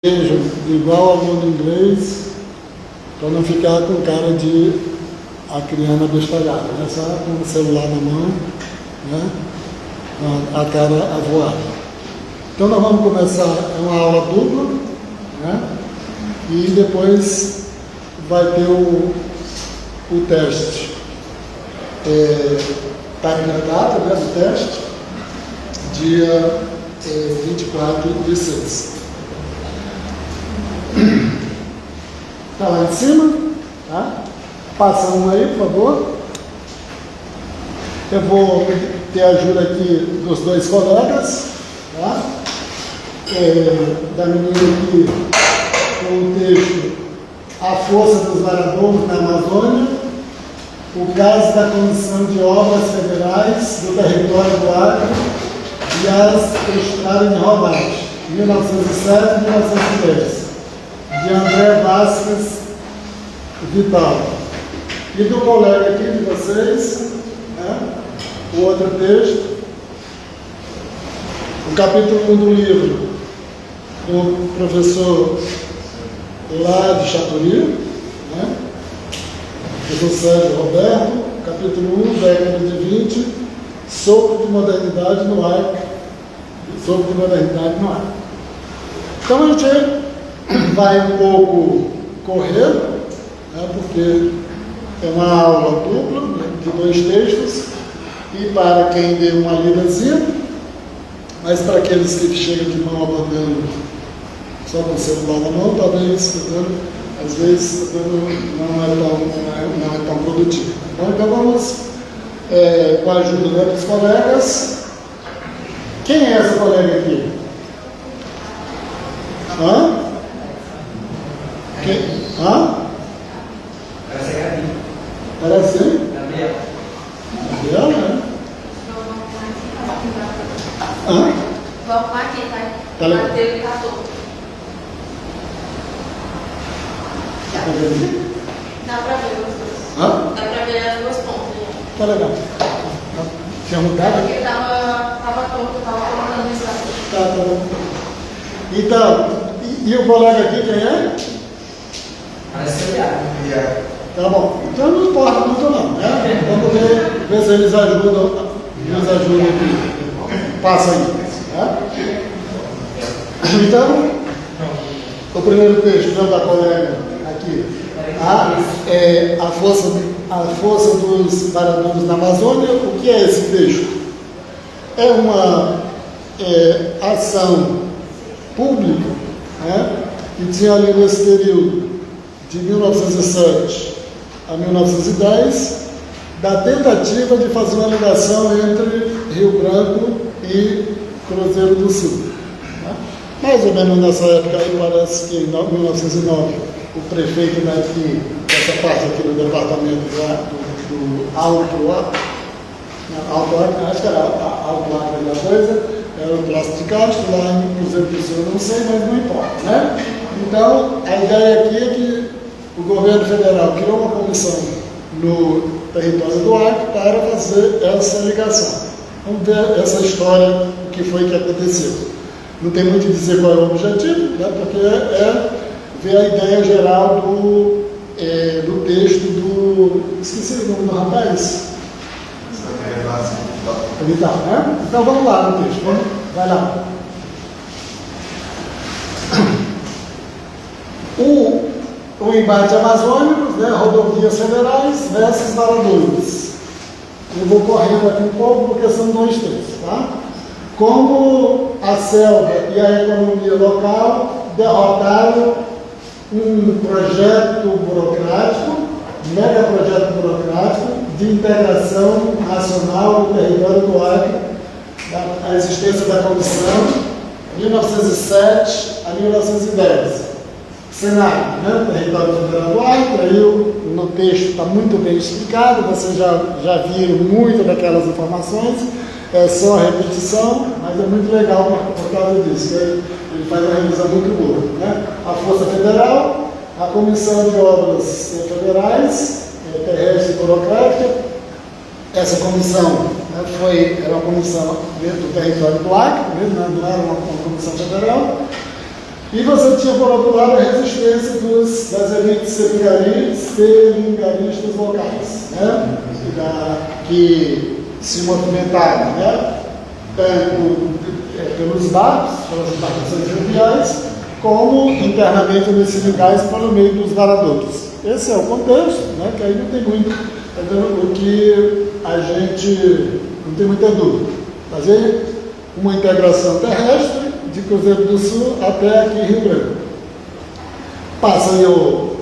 igual aluno inglês, para não ficar com cara de acriana bestalhada, né? Só com o celular na mão, né? A cara avoada. Então nós vamos começar, é uma aula dupla, né? E depois vai ter o teste. Está aqui na data, né, do teste, dia 24 de 6. Está lá em cima, tá? Passa um aí, por favor. Eu vou ter a ajuda aqui dos dois colegas, tá? Da menina aqui com o texto A Força dos Varadouros na Amazônia, o caso da Comissão de Obras Federais do Território do Acre e as estradas de rodagem, 1907 e 1910. De André Vasquez Vital. E do colega aqui de vocês, né, o outro texto, o capítulo 1 do livro do professor lá de Chapuri, né, professor Sérgio Roberto, capítulo 1, década de 20, Sopro de Modernidade no Acre. Sopro de Modernidade no Acre. Então a gente vai um pouco correr, né, porque é uma aula dupla, né, de dois textos, e para quem deu uma lidazinha, mas para aqueles que chegam de mão abandonando só com o celular na mão, talvez, às vezes, não é tão produtivo. Então vamos, com a ajuda, né, dos colegas. Quem é essa colega aqui? Hã? Hã? Parece a Gabi. Parece aí? Gabriel. Gabriel, né? Hã? Vamos aqui, tá? Tá legal. Mateus e 14. Tá vendo? Dá pra ver os dois. Hã? Dá pra ver as duas pontas. Tá legal. Tinha mudado? Porque tava torto, tava colocando isso aqui. Tá bom. Então, e o colega aqui quem é? Parece o Iago. Tá bom. Então não importa muito não, né? Vamos ver se eles ajudam, aqui. Passa aí. Tá? Então, o primeiro texto, né, da colega aqui. A força dos varadouros na Amazônia. O que é esse texto? É uma ação pública, né, que tinha ali nesse período de 1907 a 1910, da tentativa de fazer uma ligação entre Rio Branco e Cruzeiro do Sul. Né? Mais ou menos nessa época aí, parece que em 1909, o prefeito daqui, dessa parte aqui do departamento do Alto Acre, acho que era Alto Acre da coisa, era o Plácio de Castro, lá em Cruzeiro do Sul, eu não sei, mas não importa, né? Então, a ideia aqui é que o governo federal criou uma comissão no território do Acre para fazer essa ligação. Vamos ver essa história, o que foi que aconteceu. Não tem muito a dizer qual é o objetivo, né? Porque é ver a ideia geral do texto do... Esqueci o nome do rapaz? Vital, né? Então vamos lá no texto, vai lá. O embate amazônico, né, rodovias federais versus varadouros. Eu vou correndo aqui um pouco porque são dois textos, tá? Como a selva e a economia local derrotaram um projeto burocrático, mega projeto burocrático, de integração nacional do território do Acre, a existência da comissão, 1907 a 1910. Cenário, né? Território federal do Acre, aí no texto está muito bem explicado, vocês já viram muito daquelas informações, é só a repetição, mas é muito legal por causa disso, ele faz uma revisão muito boa. Né? A Força Federal, a Comissão de Obras Federais, terrestre e burocrática. Essa comissão, né, era uma comissão dentro do território do Acre, mesmo, não era uma comissão federal. E você tinha, por outro lado, a resistência das elites seringaristas locais, né? Que se movimentavam, né? Tanto pelos barcos, pelas embarcações fluviais, como internamente nos seringais pelo meio dos varadores. Esse é o contexto, né? Que aí não tem muito, o que a gente não tem muita dúvida. Fazer uma integração terrestre de Cruzeiro do Sul até aqui Rio Branco. Passa aí o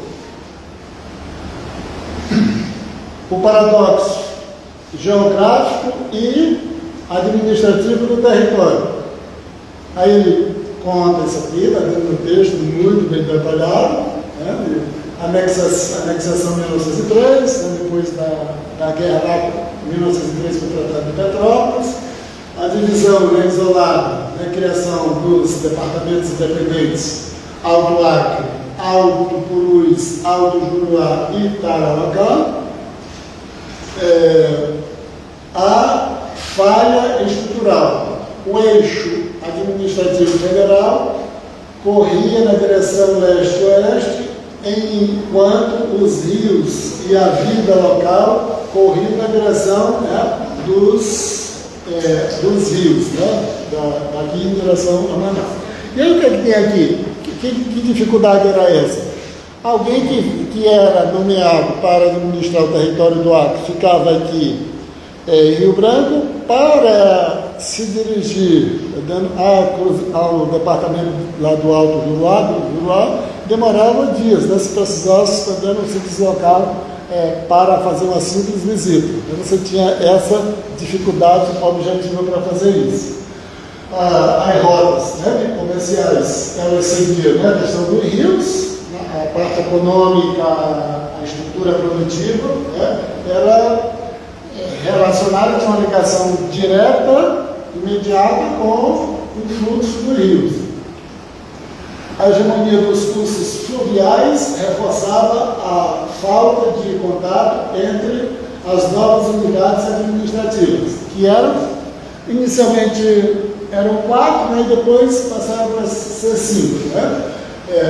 paradoxo geográfico e administrativo do território. Aí ele conta isso aqui, está dentro do texto muito bem detalhado, né? Anexação 1903, né? Depois da guerra lá, 1903 foi o Tratado de Petrópolis, a divisão, né, isolada, né, criação dos departamentos independentes Alto Acre, Alto Purus, Alto Juruá e Tarauacá. A falha estrutural, o eixo administrativo federal corria na direção leste-oeste, enquanto os rios e a vida local corriam na direção, né, dos rios, né, daqui em direção a Manaus. E aí o que é que tem aqui? Que dificuldade era essa? Alguém que era nomeado para administrar o território do Acre ficava aqui em Rio Branco, para se dirigir ao departamento lá do Alto Juruá, demorava dias, né, se precisasse se deslocar para fazer uma simples visita. Então você tinha essa dificuldade objetiva para fazer isso. As rotas, né, comerciais, elas seguiam, né, a questão dos rios, a parte econômica, a estrutura produtiva, né, era relacionada, tinha uma ligação direta, imediata com o fluxo dos rios. A hegemonia dos cursos fluviais reforçava a falta de contato entre as novas unidades administrativas, que inicialmente eram 4, né, e depois passaram para ser 5. Né?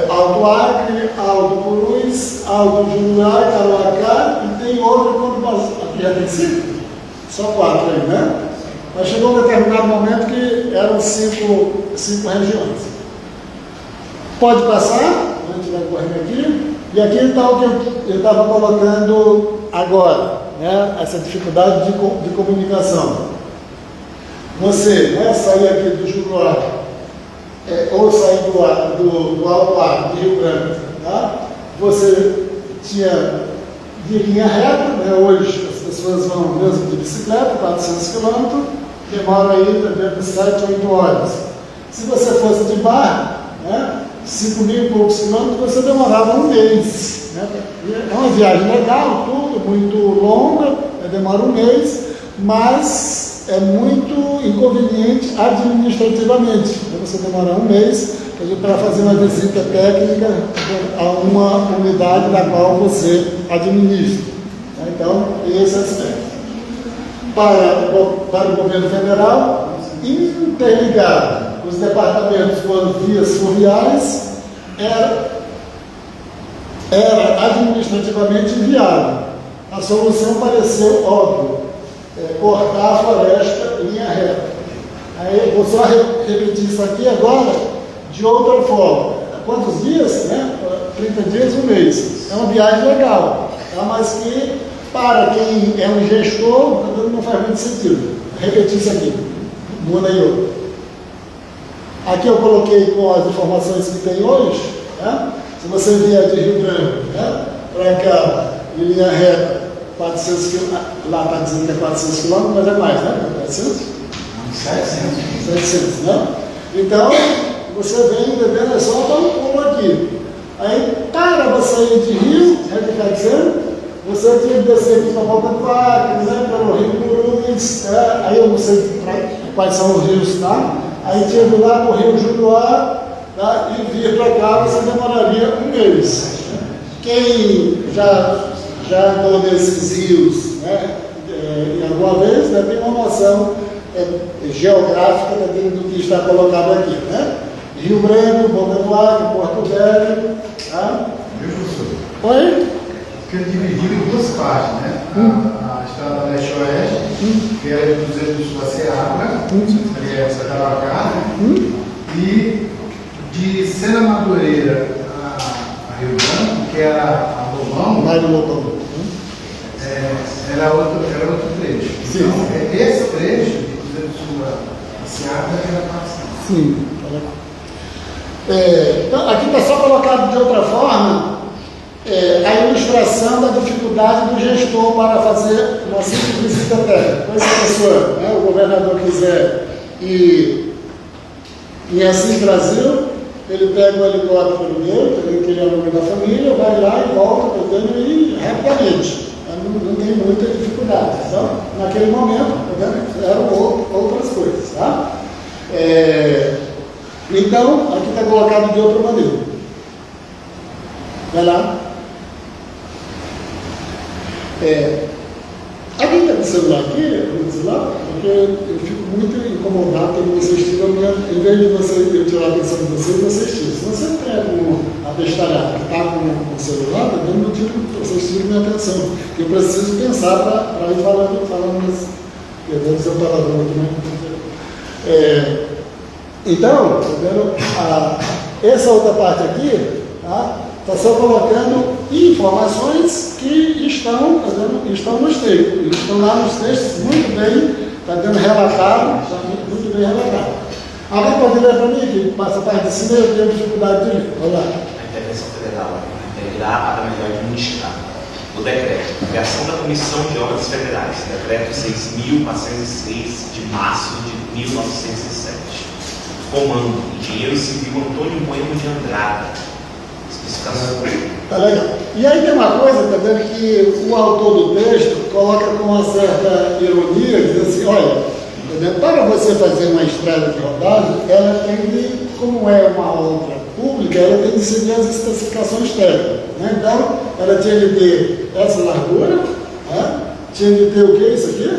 Alto Acre, Alto Purus, Alto Juruá, Tarauacá, e tem outra quando passou. Aqui já tem 5? Só 4 aí, né? Mas chegou um determinado momento que eram 5 regiões. Pode passar, a gente vai correndo aqui. E aqui está o que eu estava colocando agora, né? Essa dificuldade de comunicação. Você, né, sair aqui do Juruá, ou sair do Alto Acre, do Rio Branco, tá? Você tinha de linha reta, né? Hoje as pessoas vão mesmo de bicicleta, 400 km, demora aí dentro de 7 ou 8 horas. Se você fosse de barco, né, 5.000 e poucos quilômetros, você demorava um mês. Né? É uma viagem legal, tudo, muito longa, demora um mês, mas é muito inconveniente administrativamente. Você demorar um mês para fazer uma visita técnica a uma unidade da qual você administra. Então, esse aspecto. Para o governo federal, interligar os departamentos com vias fluviais era administrativamente inviável. A solução pareceu óbvia, cortar a floresta em linha reta. Aí vou só repetir isso aqui agora de outra forma. Quantos dias? Né? 30 dias, um mês. É uma viagem legal, tá? Mas que para quem é um gestor não faz muito sentido. Repetir isso aqui. Muda aí outro. Aqui eu coloquei com as informações que tem hoje, né? Se você vier de Rio Branco, né, para cá, em linha reta, 400 km, lá está dizendo que é 400 km, mas é mais, né? 400? 700, né? Então, você vem entendendo, é só dar um pulo aqui. Aí, para você ir de Rio, né, que está dizendo, você tinha que descer aqui para a Boca do Acre, né, pelo Rio Purus, aí eu não sei quais são os rios, tá? Aí tinha do lá para o Rio Juruá, tá? E vir para cá, você demoraria um mês. Quem já andou nesses rios, né, alguma vez, tem uma noção geográfica do que está colocado aqui, né? Rio Branco, Boca do Acre, Porto Velho. Tá? Viu, professor? Oi? Porque ele dividiu em duas partes, né? A estrada leste-oeste, que era de Cruzeiro do Sul a Seabra, ali é Sacaracá, né? E de Sena Madureira a Rio Branco, que era a Lobão, Mário Lobão. era outro trecho. Sim. Então, esse trecho de Cruzeiro do Sul a Seabra era a parte. Sim. Então, aqui está só colocado de outra forma a ilustração da dificuldade do gestor para fazer uma simples visita técnica. Pois a pessoa, né, o governador quiser ir em Assis Brasil, ele pega o helicóptero dele, que ele é o nome da família, vai lá e volta, podendo ir rapidamente. Não tem muita dificuldade. Então, naquele momento, eram outras coisas. Tá? Então, aqui está colocado de outra maneira. Vai lá. Alguém está com o celular aqui? Porque eu fico muito incomodado quando vocês tiram, em vez de eu tirar a atenção de vocês tiram. Se você pega a bestalhada que está com o celular, vocês tiram minha atenção. Eu preciso pensar para ir falando deve ser um palavrão aqui, né? Então, essa outra parte aqui está só colocando informações que estão nos textos. Estão lá nos textos muito bem, está dando relatado, está muito bem relatado. Alguém pode ler para mim que passa a parte de cima, eu tenho dificuldade de ler. Olha lá. A intervenção federal integrar a melhor administrar. O decreto, criação da Comissão de Obras Federais, decreto 6.406 de março de 1907. Comando, Engenheiro Civil Antônio Bueno de Andrada. Especificações. Tá legal. E aí tem uma coisa também que o autor do texto coloca com uma certa ironia, diz assim, olha, para você fazer uma estrada de rodagem, ela tem de, como é uma obra pública, ela tem de seguir as especificações técnicas. Né? Então, ela tinha de ter essa largura, né? Tinha de ter o que isso aqui?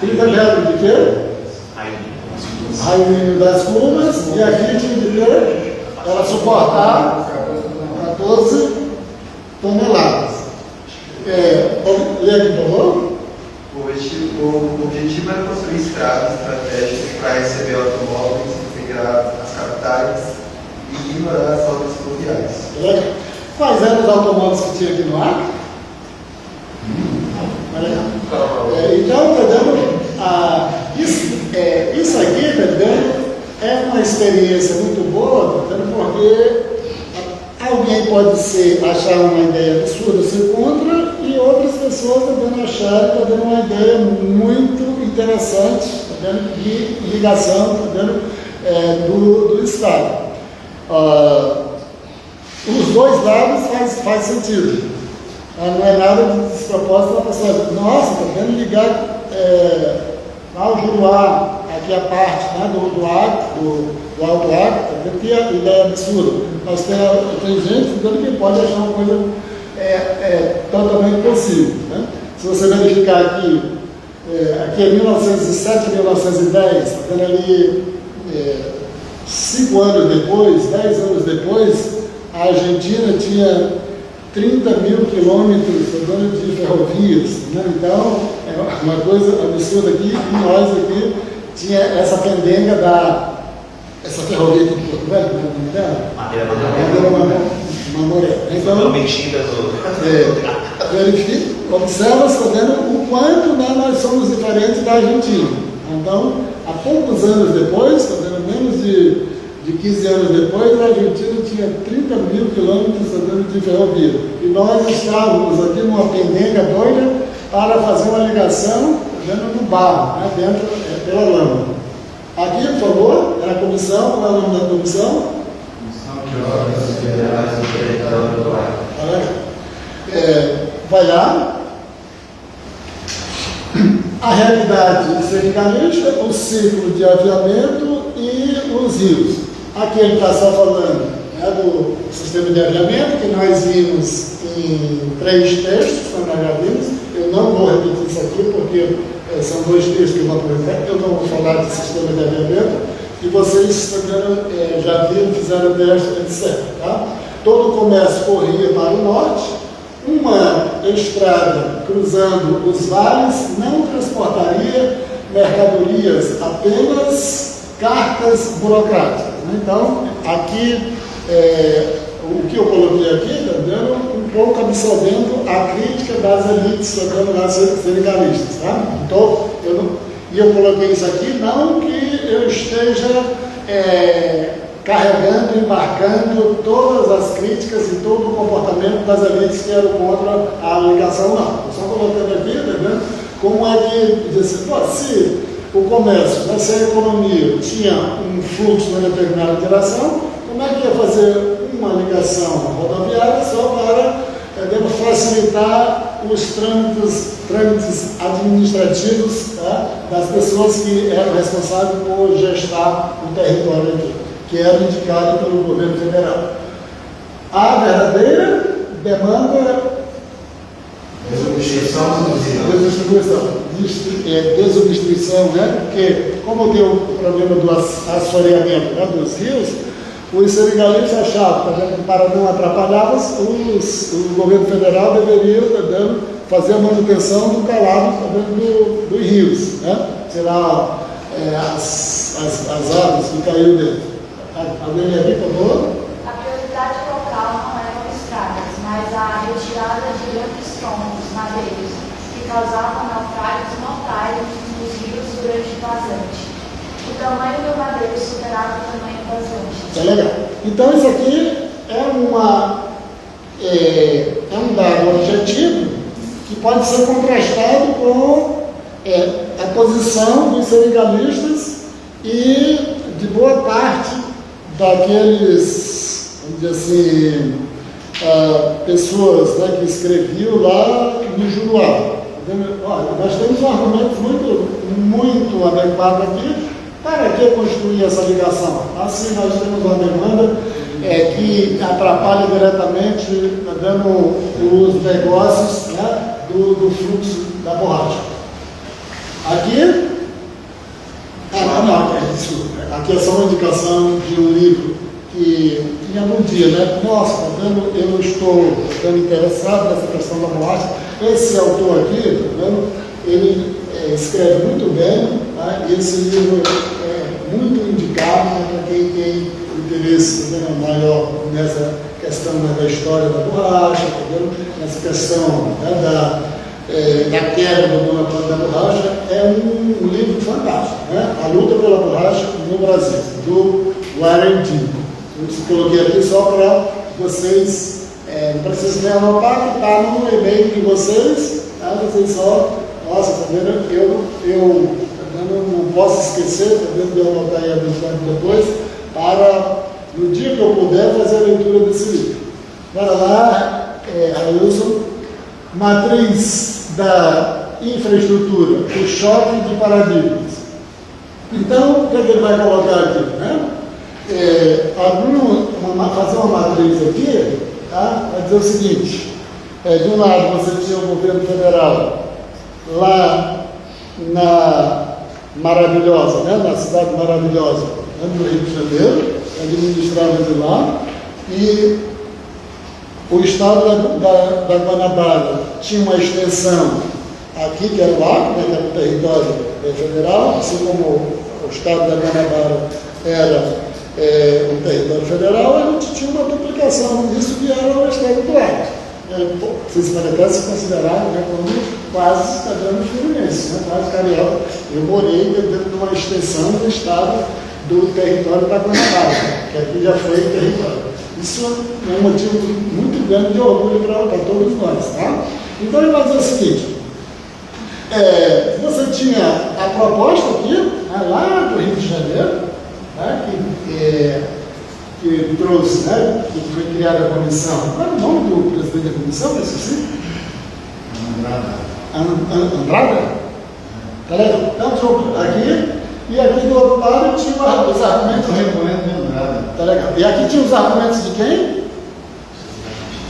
30 metros de quê? Raio mínimo das curvas, e aqui tinha de ter, ela suportar 14 toneladas. Lê aqui, por favor. O objetivo é construir estradas estratégicas para receber automóveis, integrar as capitais e ignorar as obras fluviais. Quais eram os automóveis que tinha aqui no Acre? Então, isso aqui, é uma experiência muito boa, porque alguém pode achar uma ideia absurda, você contra, e outras pessoas achar uma ideia muito interessante de ligação do Estado. Os dois lados faz sentido. Não é nada de despropósito para a pessoa. Nossa, está vendo ligar ao Juruá, aqui a parte, né, do Alto Acre, que a ideia é absurda. Mas tem gente que pode achar uma coisa totalmente possível. Né? Se você verificar aqui é 1907 a 1910, está vendo ali 5 anos depois, 10 anos depois, a Argentina tinha 30 mil quilômetros de ferrovias, né? Então, é uma coisa absurda aqui, e nós aqui tinha essa pendenga essa ferrovia aqui de Porto Velho, como é o nome dela? Madeira Mamoré. Então, verifica, observa, está vendo o quanto nós somos diferentes da Argentina. Então, há poucos anos depois, está vendo, menos de 15 anos depois, a Argentina tinha 30 mil quilômetros de ferrovia. E nós estávamos aqui numa pendenga doida para fazer uma ligação dentro do barro, né, dentro pela lama. Aqui, por favor, é a comissão, qual é o nome da comissão? Comissão de Obras Federais do Território do Acre. Vai lá. A realidade sindicalista, o ciclo de aviamento e os rios. Aqui ele está só falando, né, do sistema de aviamento, que nós vimos em 3 textos, nós já vimos. Eu não vou repetir isso aqui, porque são 2 textos que eu vou apresentar. Eu não vou falar de sistema de aviamento. e vocês também já viram, fizeram o teste, etc. Tá? Todo o comércio corria para o norte, uma estrada cruzando os vales não transportaria mercadorias, apenas cartas burocráticas. Né? Então, aqui, o que eu coloquei aqui, tá dando um pouco absorvendo a crítica das elites, das sindicalistas. Tá? Então, eu coloquei isso aqui não que eu esteja carregando, embarcando todas as críticas e todo o comportamento das elites que eram contra a ligação, não. Eu só colocando aqui, né, como é que, se o comércio, né, se a economia tinha um fluxo em determinada direção, como é que ia fazer uma ligação rodoviária só para facilitar os trâmites administrativos, tá, das pessoas que eram responsáveis por gestar o território aqui, que era indicado pelo governo federal. A verdadeira demanda desobstrução, né? Porque, como tem o problema do assoreamento, né, dos rios, os seringalenses achavam que para não atrapalhar, o governo federal deveria fazer a manutenção do calado dos rios, né? Tirar as águas que caíram dentro. Alguém aqui, por favor? A prioridade local não eram estradas, mas a retirada de grandes troncos madeiros que causavam naufrágios mortais nos rios durante o vazante. O tamanho do madeiro superava o tamanho vazante. É legal. Então, isso aqui é um dado objetivo que pode ser contrastado com a posição dos seringalista e de boa parte daqueles, vamos dizer assim, pessoas, né, que escreviam lá no Juruá. Olha, nós temos um argumento muito adequado aqui. Para que construir essa ligação? Assim, nós temos uma demanda que atrapalha diretamente, dando os negócios, né, do fluxo da borracha. Aqui, aqui é só uma indicação de um livro que me aludia, né? Nossa, eu estou interessado nessa questão da borracha. Esse autor aqui, ele escreve muito bem, tá? E esse livro é muito indicado, né, para quem tem interesse, né, maior nessa questão, né, da história da borracha, nessa questão, né, da queda do monopólio da borracha. É um livro fantástico, né? A luta pela borracha no Brasil, do Warren G. Eu coloquei aqui só para vocês, não precisa nem anotar, que está no e-mail de vocês, tá? Vocês só, nossa, tá vendo? Eu não posso esquecer, tá vendo? Eu anotar aí depois, para no dia que eu puder fazer a leitura desse livro. Para lá, Ailson, matriz da infraestrutura, o choque de paradigmas. Então, o que ele vai colocar aqui, né? Fazer uma matriz aqui, tá? Vai dizer o seguinte: de um lado você tinha o governo federal lá na Maravilhosa, né? Na cidade maravilhosa, no Rio de Janeiro, administrava de lá, e o estado da Guanabara tinha uma extensão aqui, que era o Acre, né, que era o território federal, assim como o estado da Guanabara era o território federal, a gente tinha uma duplicação disso que era o estado do Acre. Vocês podem até se considerar, né, como quase cidadão fluminense, né, quase carioca. Eu morei dentro de uma extensão do estado do território da Guanabara, que aqui já foi território. Isso é um motivo muito grande de orgulho para todos nós, tá? Então ele vai dizer o seguinte: você tinha a proposta aqui, né, lá do Rio de Janeiro, né, que trouxe, né, que foi criada a comissão. Qual é o nome do presidente da comissão? Andrada? Tá legal? Então, aqui, e aqui do outro lado tinha os argumentos. Tá legal. E aqui tinha os argumentos de quem?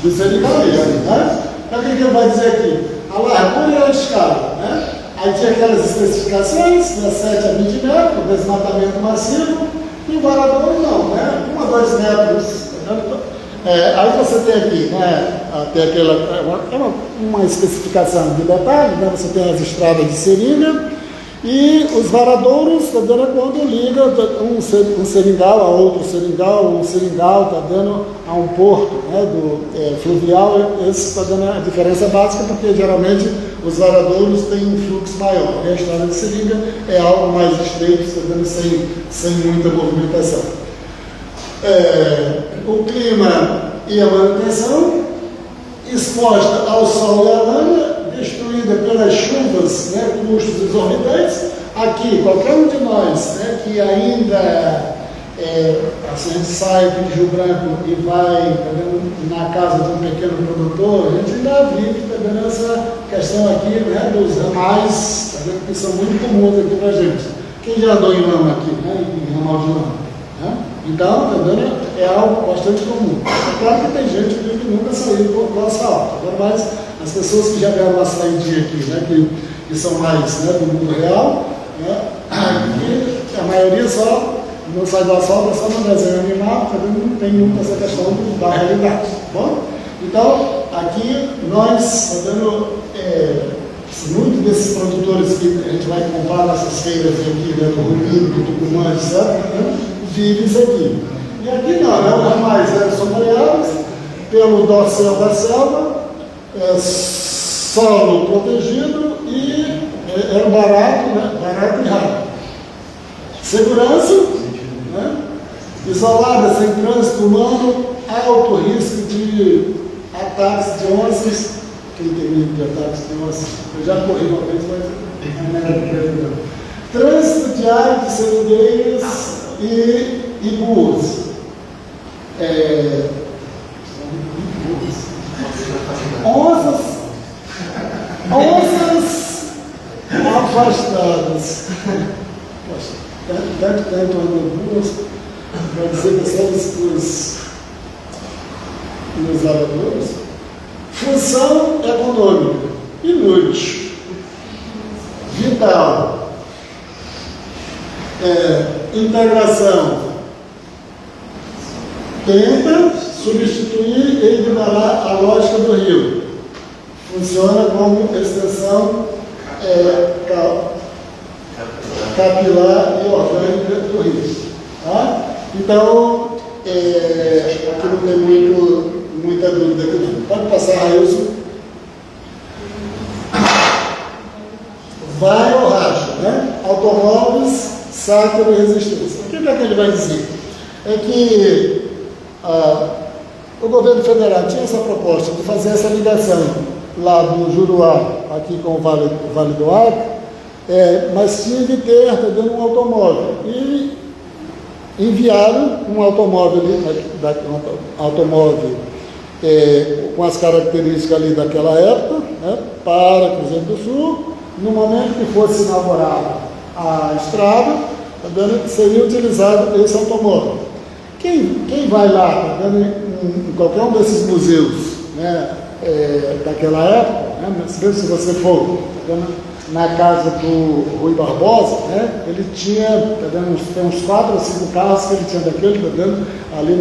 Do sindicalista, né? Então, o que ele vai dizer aqui? A largura e a escala, né? Aí tinha aquelas especificações, né, 7 a 20 metros, desmatamento massivo, E o Varadouro não, né? 1 a 2 metros. Aí você tem aqui, né? Tem aquela, uma especificação de detalhe, né? Você tem as estradas de seringa e os varadouros, está dando quando liga um seringal a outro seringal, um seringal está dando a um porto, né? Fluvial. Esse está dando a diferença básica, porque geralmente os varadouros têm um fluxo maior. E a estrada de seringa é algo mais estreito, está dando sem muita movimentação. O clima e a manutenção, exposta ao sol e à lama, destruída pelas chuvas, né, custos exorbitantes. Aqui, qualquer um de nós, né, que ainda assim, a gente sai de Rio Branco e vai na casa de um pequeno produtor, a gente ainda vive também essa questão aqui, né, dos ramais, que são muito comuns aqui para a gente. Quem já andou em lama aqui, né, em ramal de lama? Né? Então, é algo bastante comum. É claro que tem gente que nunca saiu do asfalto. Agora, mas as pessoas que já deram uma saidinha aqui, né, que são mais, né, do mundo real, né, aqui, a maioria só não sai do asfalto, é só no desenho animado, não tem muito essa questão da realidade. Bom? Então, aqui nós, muitos desses produtores que a gente vai comprar nessas feiras aqui, né, do Rio, do Tucumã, etc., né, vivem isso aqui. E aqui não, né, os ramais são variados pelo dorsal da selva, solo protegido e barato, né, barato e rápido. Segurança, né, isolada, sem trânsito humano, alto risco de ataques de onças. Quem tem medo de ataques de onças? Eu já corri uma vez, mas não era de trânsito diário de seringueiras e burros. Onças afastadas. Tanto burros, para dizer que são os lavadores. Função econômica, inútil, vital. Integração, tenta substituir e ignorar a lógica do rio. Funciona como extensão capilar e orgânica do rio. Tá? Então, aqui não tem muita dúvida aqui não. Pode passar, Railson. Vai ou racha, né? Automóveis, sátiro e resistência. O que é que ele vai dizer? É que o governo federal tinha essa proposta de fazer essa ligação lá do Juruá, aqui com o Vale do Acre, mas tinha de ter um automóvel. E enviaram um automóvel com as características ali daquela época, né, para Cruzeiro do Sul. No momento que fosse inaugurada a estrada, seria utilizado esse automóvel. Quem vai lá, em qualquer um desses museus, né, daquela época, né, mesmo se você for na casa do Rui Barbosa, né, ele tinha, tem uns 4 ou 5 carros que ele tinha daquele, ali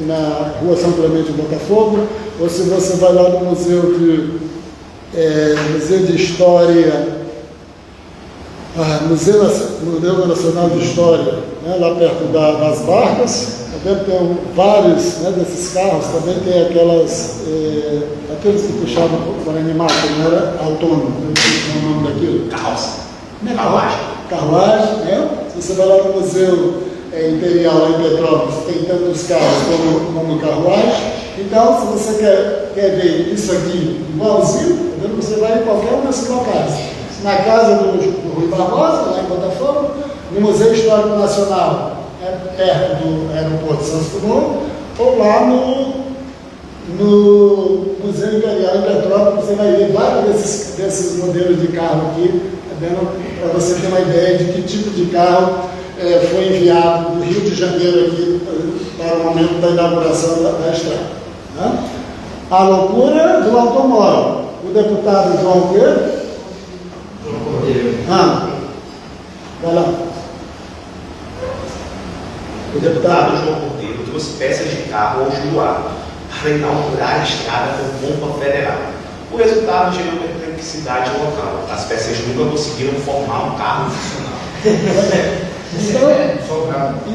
na Rua São Clemente de Botafogo, ou se você vai lá no Museu de História, Museu Nacional de História, né, lá perto das Barcas, também tem vários, né, desses carros, também tem aqueles que puxavam para animar, que não era autônomo, não sei o nome daquilo. Carroça. Carruagem. Carruagem, né? Se você vai lá no Museu Imperial, lá em Petrópolis, tem tantos carros como carruagem. Então, se você quer ver isso aqui igualzinho, você vai em qualquer um desses locais. Na casa do Rui Barbosa, lá em Botafogo, no Museu Histórico Nacional, perto do aeroporto de Santos Dumont, ou lá no Museu Imperial em Petrópolis, você vai ver vários desses modelos de carro aqui, para você ter uma ideia de que tipo de carro foi enviado do Rio de Janeiro aqui para o momento da inauguração da estrada. Né? A loucura do automóvel. O deputado João Pedro. Vai lá. O deputado João Cordeiro trouxe peças de carro ao Juruá para inaugurar a estrada com bomba federal. O resultado gerou perplexidade local. As peças nunca conseguiram formar um carro funcional. Então,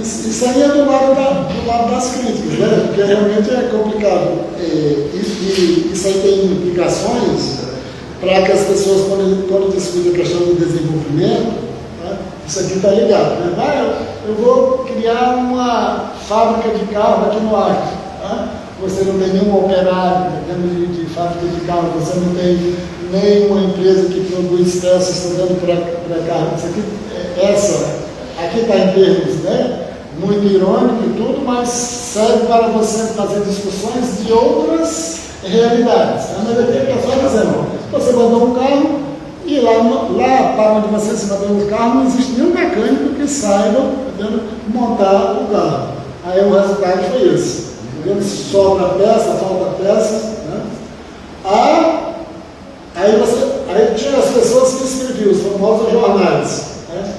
isso aí é do lado das críticas, né? Porque realmente é complicado. E isso aí tem implicações para que as pessoas, quando discutem a questão do desenvolvimento, né? Isso aqui está ligado, né? Eu vou criar uma fábrica de carro aqui no Acre. Né? Você não tem nenhum operário dentro de fábrica de carro, você não tem nenhuma empresa que produz peças dando para carro. Isso aqui, aqui está em termos, né, muito irônico e tudo, mas serve para você fazer discussões de outras realidades. Mas aqui está só dizendo, você mandou um carro e lá para onde você se mandou um carro não existe nenhum mecânico que saiba montar o carro. Aí o resultado foi esse. Sobra peça, falta peça. Né? Aí tinha as pessoas que escreviam, os famosos jornais. Né?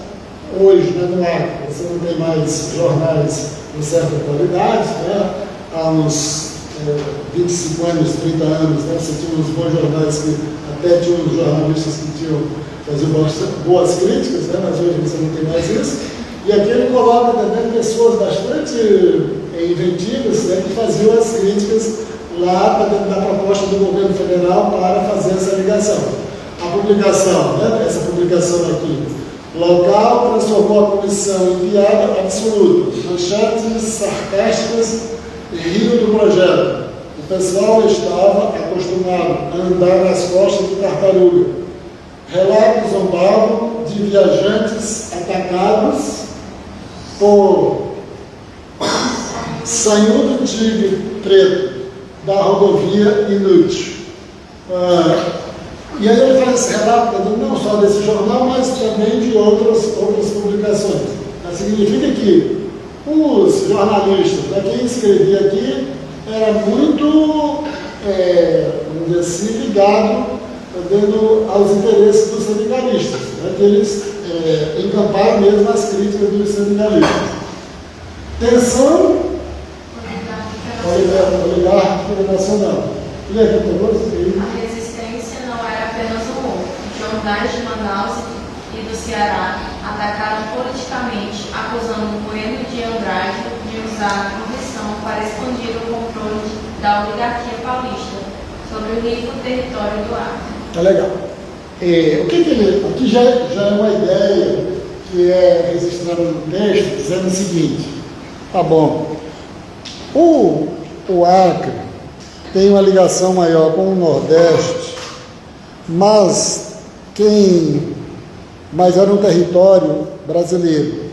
Hoje, né, no Acre, você não tem mais jornais de certa qualidade. Né? Há uns 25 anos, 30 anos, né? Você tinha uns bons jornais que até tinha uns jornalistas que faziam boas críticas, né? Mas hoje você não tem mais isso. E aqui ele coloca também pessoas bastante inventivas, né, que faziam as críticas lá para dentro da proposta do governo federal para fazer essa ligação. A publicação, né, essa publicação aqui, local transformou a comissão em piada absoluta, manchetes sarcásticas e rio do projeto. O pessoal estava acostumado a andar nas costas de tartaruga. Relatos zombavam de viajantes atacados por sanhudo tigre preto da rodovia inútil. E aí ele faz esse relato não só desse jornal, mas também de outras publicações. Isso significa que os jornalistas, né, quem escrevia aqui, era muito, vamos dizer assim, ligado aos interesses dos sindicalistas, né, que eles encamparam mesmo as críticas dos sindicalistas. Tensão oligárquica internacional. A resistência não era apenas um outro. Jornais de Manaus e do Ceará atacaram politicamente, acusando o Bueno de Andrade de usar a correção para expandir o controle da oligarquia paulista sobre o rico território do Acre. Tá legal. Aqui já é uma ideia que é registrada no texto, dizendo o seguinte: tá bom, o Acre tem uma ligação maior com o Nordeste, mas era um território brasileiro.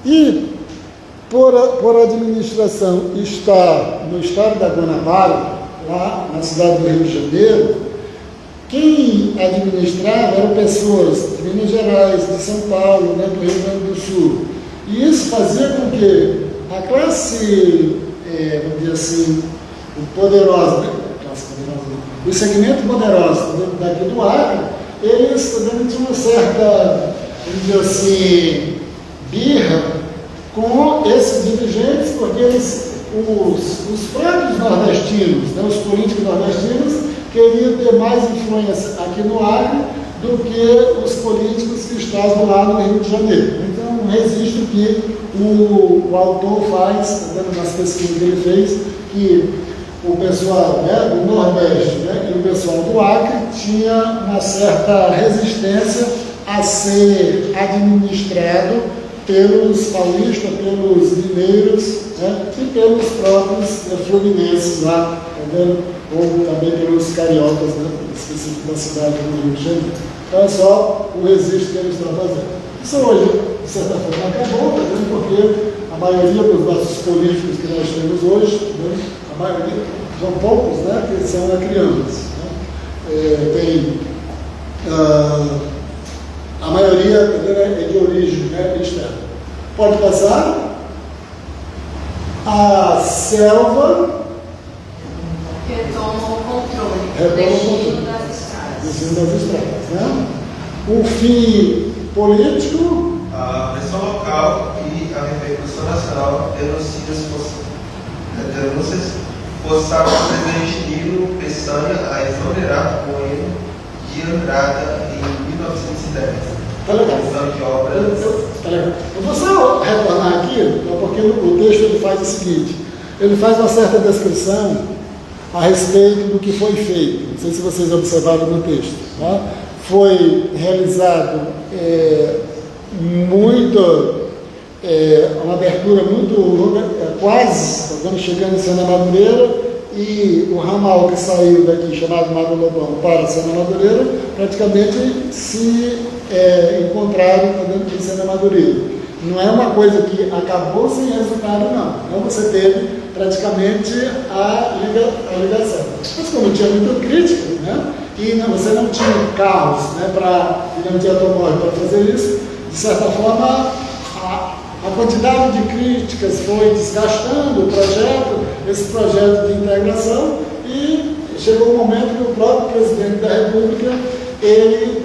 E por administração estar no estado da Guanabara, lá na cidade do Rio de Janeiro, quem administrava eram pessoas de Minas Gerais, de São Paulo, né, do Rio Grande do Sul. E isso fazia com que a classe, vamos dizer assim, o segmento poderoso daqui do Acre, eles também tinham uma certa, vamos dizer assim, birra com esses dirigentes, porque os próprios nordestinos, né, os políticos nordestinos, queriam ter mais influência aqui no Acre do que os políticos que estavam lá no Rio de Janeiro. Então, um registro que o autor faz, nas pesquisas que ele fez, que o pessoal, né, do Nordeste, né, e o pessoal do Acre tinha uma certa resistência a ser administrado pelos paulistas, pelos mineiros, né, e pelos próprios fluminenses lá, ou também pelos cariocas, né, específico da cidade do Rio de Janeiro. Então é só o registro que eles estão fazendo. Isso hoje, de certa forma, acabou, porque a maioria dos nossos políticos que nós temos hoje, né, a maioria, são poucos, né, que são crianças. Né? A maioria é de origem, né, externa. Pode passar. A selva retoma o controle, destino das estradas. Destino das estradas, né? O fim político. A pressão local e a repercussão Constituição Nacional denúncias forçaram o presidente Nilo Peçanha a exonerar Bueno de Andrada em 1910. Tá legal. De obras. Tá legal. Eu vou só retornar aqui, porque o texto ele faz o seguinte: ele faz uma certa descrição a respeito do que foi feito. Não sei se vocês observaram no texto. Tá? Foi realizado uma abertura muito longa, quase chegando em Sena Madureira, e o ramal que saiu daqui, chamado Mato Lobão, para Sena Madureira, praticamente se encontraram dentro de Sena Madureira. Não é uma coisa que acabou sem resultado, não. Então você teve praticamente a ligação. Mas como tinha muito crítica, né? E você não tinha carros, né, não tinha automóvel para fazer isso, de certa forma a quantidade de críticas foi desgastando o projeto, esse projeto de integração, e chegou um momento que o próprio presidente da República, ele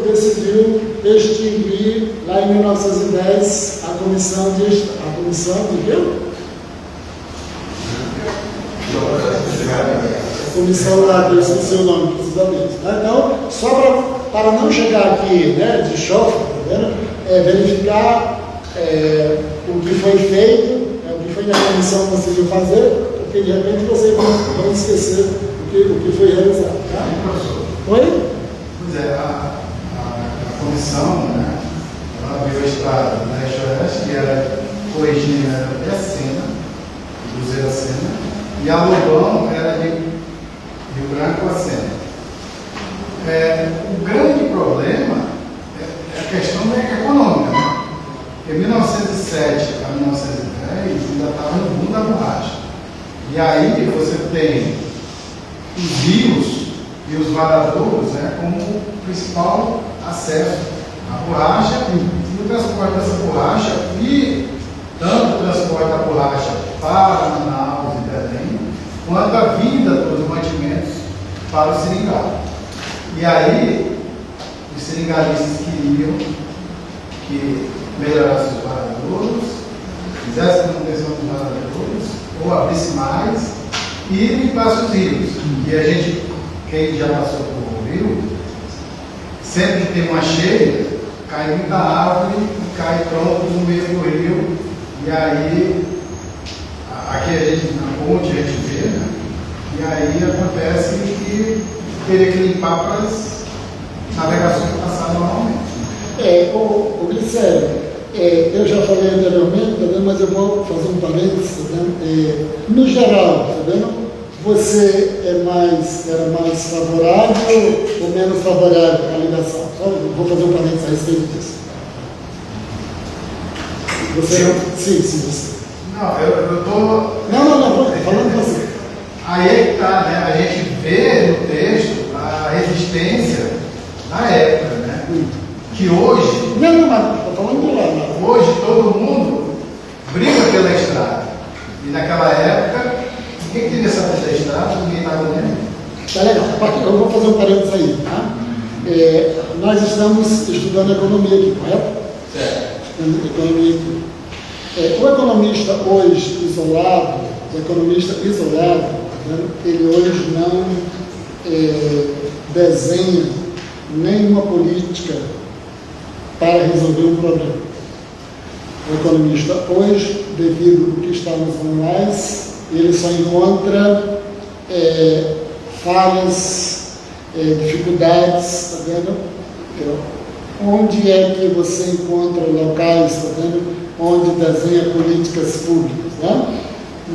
decidiu extinguir, lá em 1910, a comissão de quê? A comissão lá, eu esqueci o nome precisamente. Então, só para não chegar aqui, né, de choque, verificar o que foi feito, o que foi na comissão conseguiu fazer, porque de repente vocês vão esquecer o que foi realizado. Tá? Oi? Pois é, a comissão, né, ela abriu a estrada na Leste Oeste, que era corrigida até a Sena, Cruzeiro a Sena, e a Lobão era de Rio Branco a Sena. O grande problema é a questão econômica, né? Em 1907 a 1910 ainda estava no mundo da borracha. E aí você tem os rios e os varadouros, né, como principal acesso à borracha e o transporte dessa borracha, e tanto o transporte da borracha para Manaus e Belém, quanto a vinda dos mantimentos para o seringal. E aí os seringalistas queriam que melhorasse os varadouros, fizesse a manutenção dos varadouros, ou abrisse mais e limpasse os rios. E a gente, quem já passou por rio, sempre que tem uma cheia, cai muita árvore e cai troncos no meio do rio. E aí, aqui a gente, na ponte, a gente vê, né? E aí acontece que teria que limpar para as navegações passarem normalmente. O Glicério, eu já falei anteriormente, tá vendo? Mas eu vou fazer um parênteses. Tá vendo? No geral, tá vendo? Você era mais favorável ou menos favorável à ligação? Só vou fazer um parênteses a respeito disso. Você não? Sim, você. Não, eu estou. Não, falando com você. Aí é que está, né? A gente vê no texto a resistência da época, né? Que hoje. Não, mas estou falando do lado. Hoje todo mundo briga pela estrada. E naquela época, quem queria saber da estrada, ninguém estava dentro. Tá legal. Eu vou fazer um parênteses aí, tá? Nós estamos estudando economia aqui, correto? Certo. Economia aqui. O economista hoje isolado, ele hoje não desenha nenhuma política para resolver um problema. O economista hoje, devido ao que está nos manuais, ele só encontra falhas, dificuldades, tá vendo? Onde é que você encontra locais, tá vendo? Onde desenha políticas públicas, né?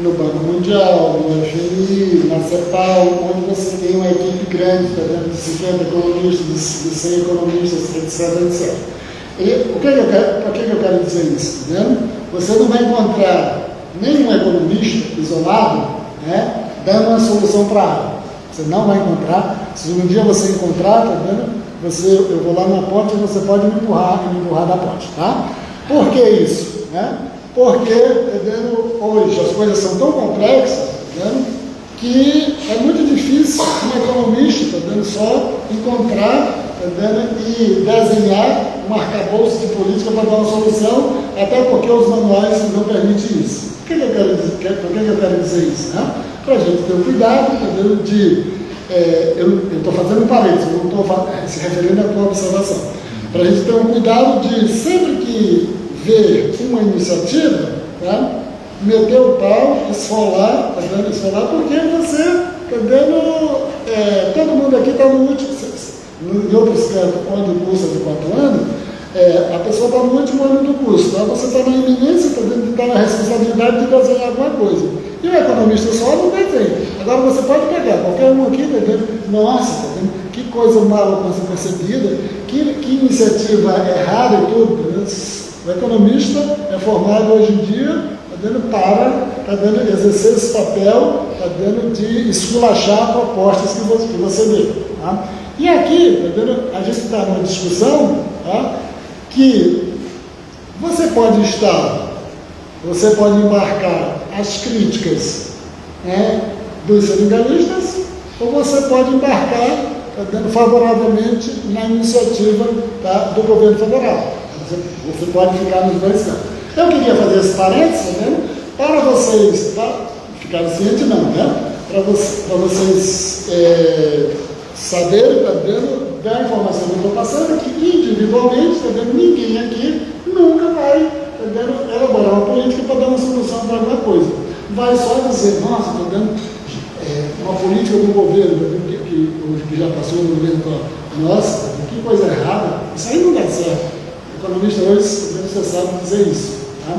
No Banco Mundial, no FMI, na CEPAL, onde você tem uma equipe grande, tá vendo? De 50 economistas, de 100 economistas, etc. E para que eu quero dizer isso? Tá vendo? Você não vai encontrar nenhum economista isolado, né, dando uma solução para a área. Você não vai encontrar. Se um dia você encontrar, tá vendo? Eu vou lá na ponte e você pode me empurrar da ponte, tá? Por que isso? Né? Porque, entendeu, hoje as coisas são tão complexas, entendeu, que é muito difícil um economista, entendeu, só encontrar, entendeu, e desenhar um arcabouço de política para dar uma solução, até porque os manuais não permitem isso. Por que eu quero dizer isso? Né? Para a gente ter um cuidado, entendeu? Eu estou fazendo um parênteses, eu não estou se referindo à tua observação. Para a gente ter um cuidado de, sempre que ver uma iniciativa, tá? Meter o pau, esfolar, porque você está dando. Todo mundo aqui está no último. Em outros campos, onde o curso é de 4 anos, a pessoa está no último ano do curso. Então você está na iminência, está na responsabilidade de desenhar alguma coisa. E o economista só não desenha. Agora você pode pegar qualquer um aqui, nossa, que coisa mal concebida, que iniciativa errada e tudo. O economista é formado hoje em dia para exercer esse papel, de esculachar propostas que você vê. Tá? E aqui, a gente está numa discussão, tá? Que você pode embarcar as críticas, né, dos sindicalistas, ou você pode embarcar favoravelmente na iniciativa, tá, do governo federal. Você pode ficar nos dois campos. Eu queria fazer esse parênteses, né, para vocês, ficar ciente não, né, para vocês saberem, da informação que eu estou passando, que individualmente, ninguém aqui nunca vai elaborar uma política para dar uma solução para alguma coisa. Vai só dizer, nossa, estou dando uma política do governo, que já passou no governo, nossa, que coisa errada, isso aí não dá certo. O economista hoje, você sabe dizer isso. Tá?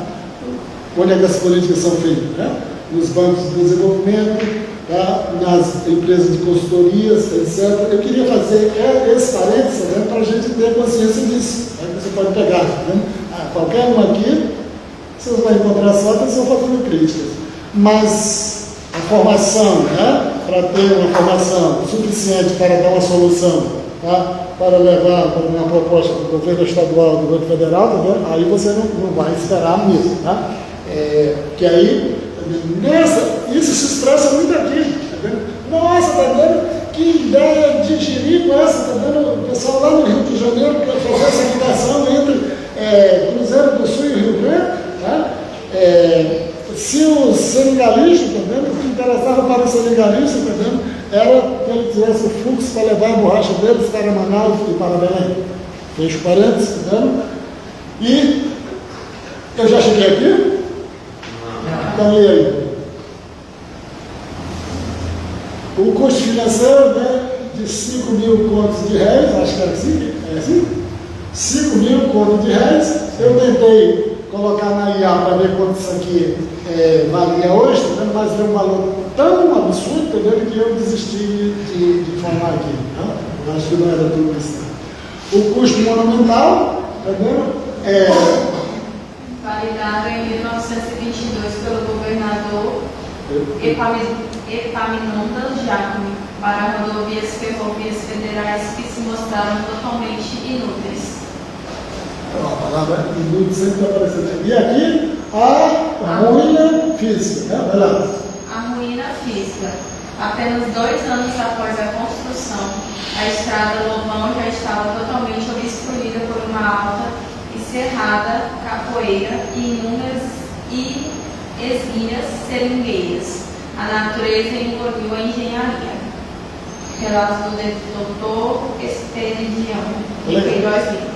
Onde é que as políticas são feitas? Né? Nos bancos de desenvolvimento, tá? Nas empresas de consultorias, etc. Eu queria fazer esse parênteses, né, para a gente ter consciência disso. Aí você pode pegar, né? Qualquer um aqui, vocês vão encontrar só pessoas fazendo críticas. Mas a formação, né, para ter uma formação suficiente para dar uma solução, tá? Para levar uma proposta do governo estadual, do governo federal, tá? Aí você não vai esperar nisso. Tá? Que aí, isso se expressa muito aqui. Tá vendo? Nossa, tá vendo? Que ideia de jirico essa, tá vendo? O pessoal lá no Rio de Janeiro quer fazer essa ligação entre Cruzeiro do Sul e Rio Grande, tá? Se os seringalista, tá vendo? O que interessava para o seringalista, tá vendo? Era que ele tivesse o fluxo para levar a borracha deles para Manaus e para Belém. Fecho parênteses, tá vendo? E eu já cheguei aqui? Então, e aí? O custo financeiro, né, de 5 mil contos de réis, acho que é assim? 5 mil contos de réis. Eu tentei colocar na IA para ver quanto isso aqui valia hoje, tá vendo? Mas deu um valor tão absurdo, tá vendo, que eu desisti de informar aqui. Tá? Eu acho que não era tudo isso. O custo monumental, tá vendo? Validado em 1922 pelo governador Epaminondas Jacome para rodovias ferrovias federais que se mostraram totalmente inúteis. A palavra inútil sempre está aparecendo. E aqui, a ruína física. Né? Vai lá. A ruína física. Apenas 2 anos após a construção, a estrada Lobão já estava totalmente obstruída por uma alta e cerrada capoeira e inúmeras e esguias seringueiras. A natureza engoliu a engenharia. Relato do doutor Esperidião de Queiroz Lima.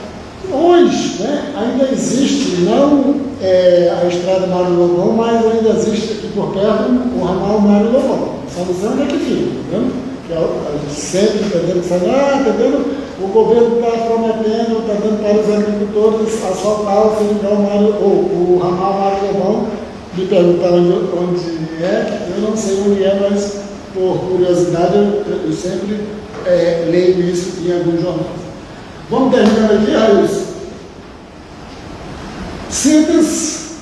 Hoje, né, ainda existe, não a estrada Mário Lobão, mas ainda existe aqui por perto o ramal Mário Lobão. Só não sei onde é que fica, tá vendo? Que a gente sempre está dando, tá vendo? O governo está prometendo, está dando para os agricultores asfaltar o seringal o ramal Mário Lobão. Me perguntaram onde é, eu não sei onde é, mas por curiosidade eu sempre leio isso em algum jornal. Vamos terminando aqui, Raíssa. Síntese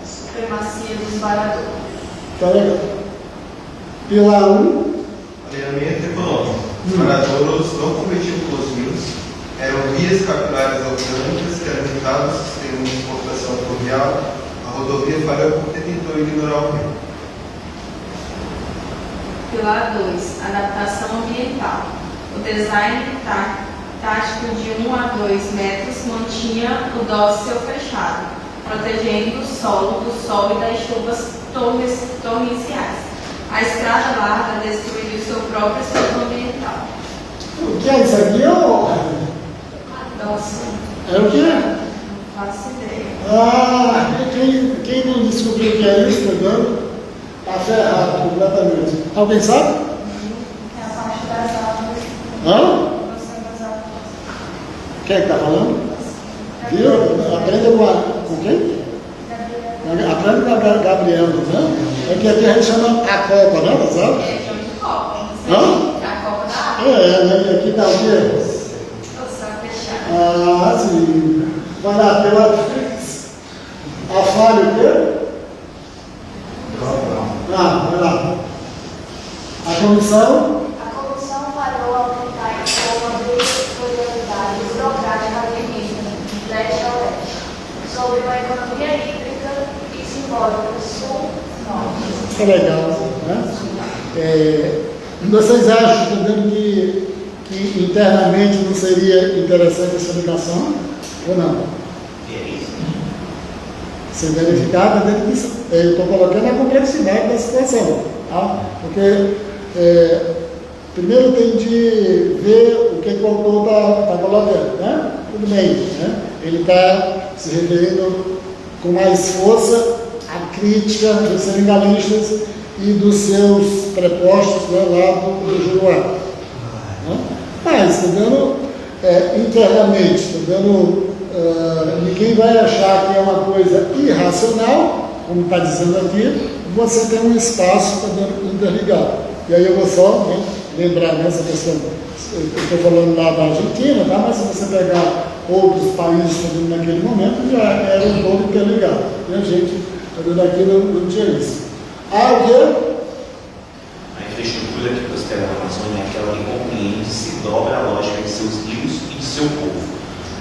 Supremacia dos varadores. Tá legal. Pilar 1. Alinhamento econômico. Os varadouros não competiam com os rios, eram vias capilares orgânicas que alimentavam o sistema de exportação fluvial. A rodovia falhou porque tentou ignorar o rio. Pilar 2. Adaptação ambiental. O design tático de 1 a 2 metros mantinha o dócil fechado, protegendo o solo do sol e das chuvas torrenciais. A estrada larga destruiu seu próprio ciclo ambiental. O que é isso aqui? Dócil. É o quê? Não faço ideia. Ah, quem não descobriu o que é isso, tá vendo? Tá ferrado completamente. Alguém sabe? É a parte das árvores. Hã? Das árvores. Quem é que tá falando? Viu? Aprenda com quem? Aprende com a Gabriela, né? É que aqui a gente chama a Copa, né? Das árvores? É de Copa. Hã? A Copa da Árvore. Né? E aqui tá o quê? Só fechado. Ah, sim. Vai lá, pela a falha o quê? Vai lá. A comissão? A comissão falhou ao tentar impor uma prioridade burocrática alienígena, de leste a oeste, sobre uma economia hídrica e simbólica sul-norte. Isso é legal, né? Vocês acham, entendendo, que internamente não seria interessante essa ligação? Ou não? E é isso. Você verificar, entendendo que eu estou colocando a complexidade da situação. Tá? Porque primeiro tem de ver o que o autor está colocando. Né? Tudo bem, né? Ele está se referindo com mais força à crítica dos seringalistas e dos seus prepostos, né, lá do Juruá. Né? Mas, entendendo, internamente, entendendo, ninguém vai achar que é uma coisa irracional, como está dizendo aqui, você tem um espaço interligado. E aí eu vou só, né, lembrar nessa questão, eu estou falando lá da Argentina, tá? Mas se você pegar outros países também naquele momento, já era um todo interligado. E a gente, daqui não tinha isso. O quê? A infraestrutura que considera a Amazônia é aquela que compreende e se dobra a lógica de seus rios e de seu povo,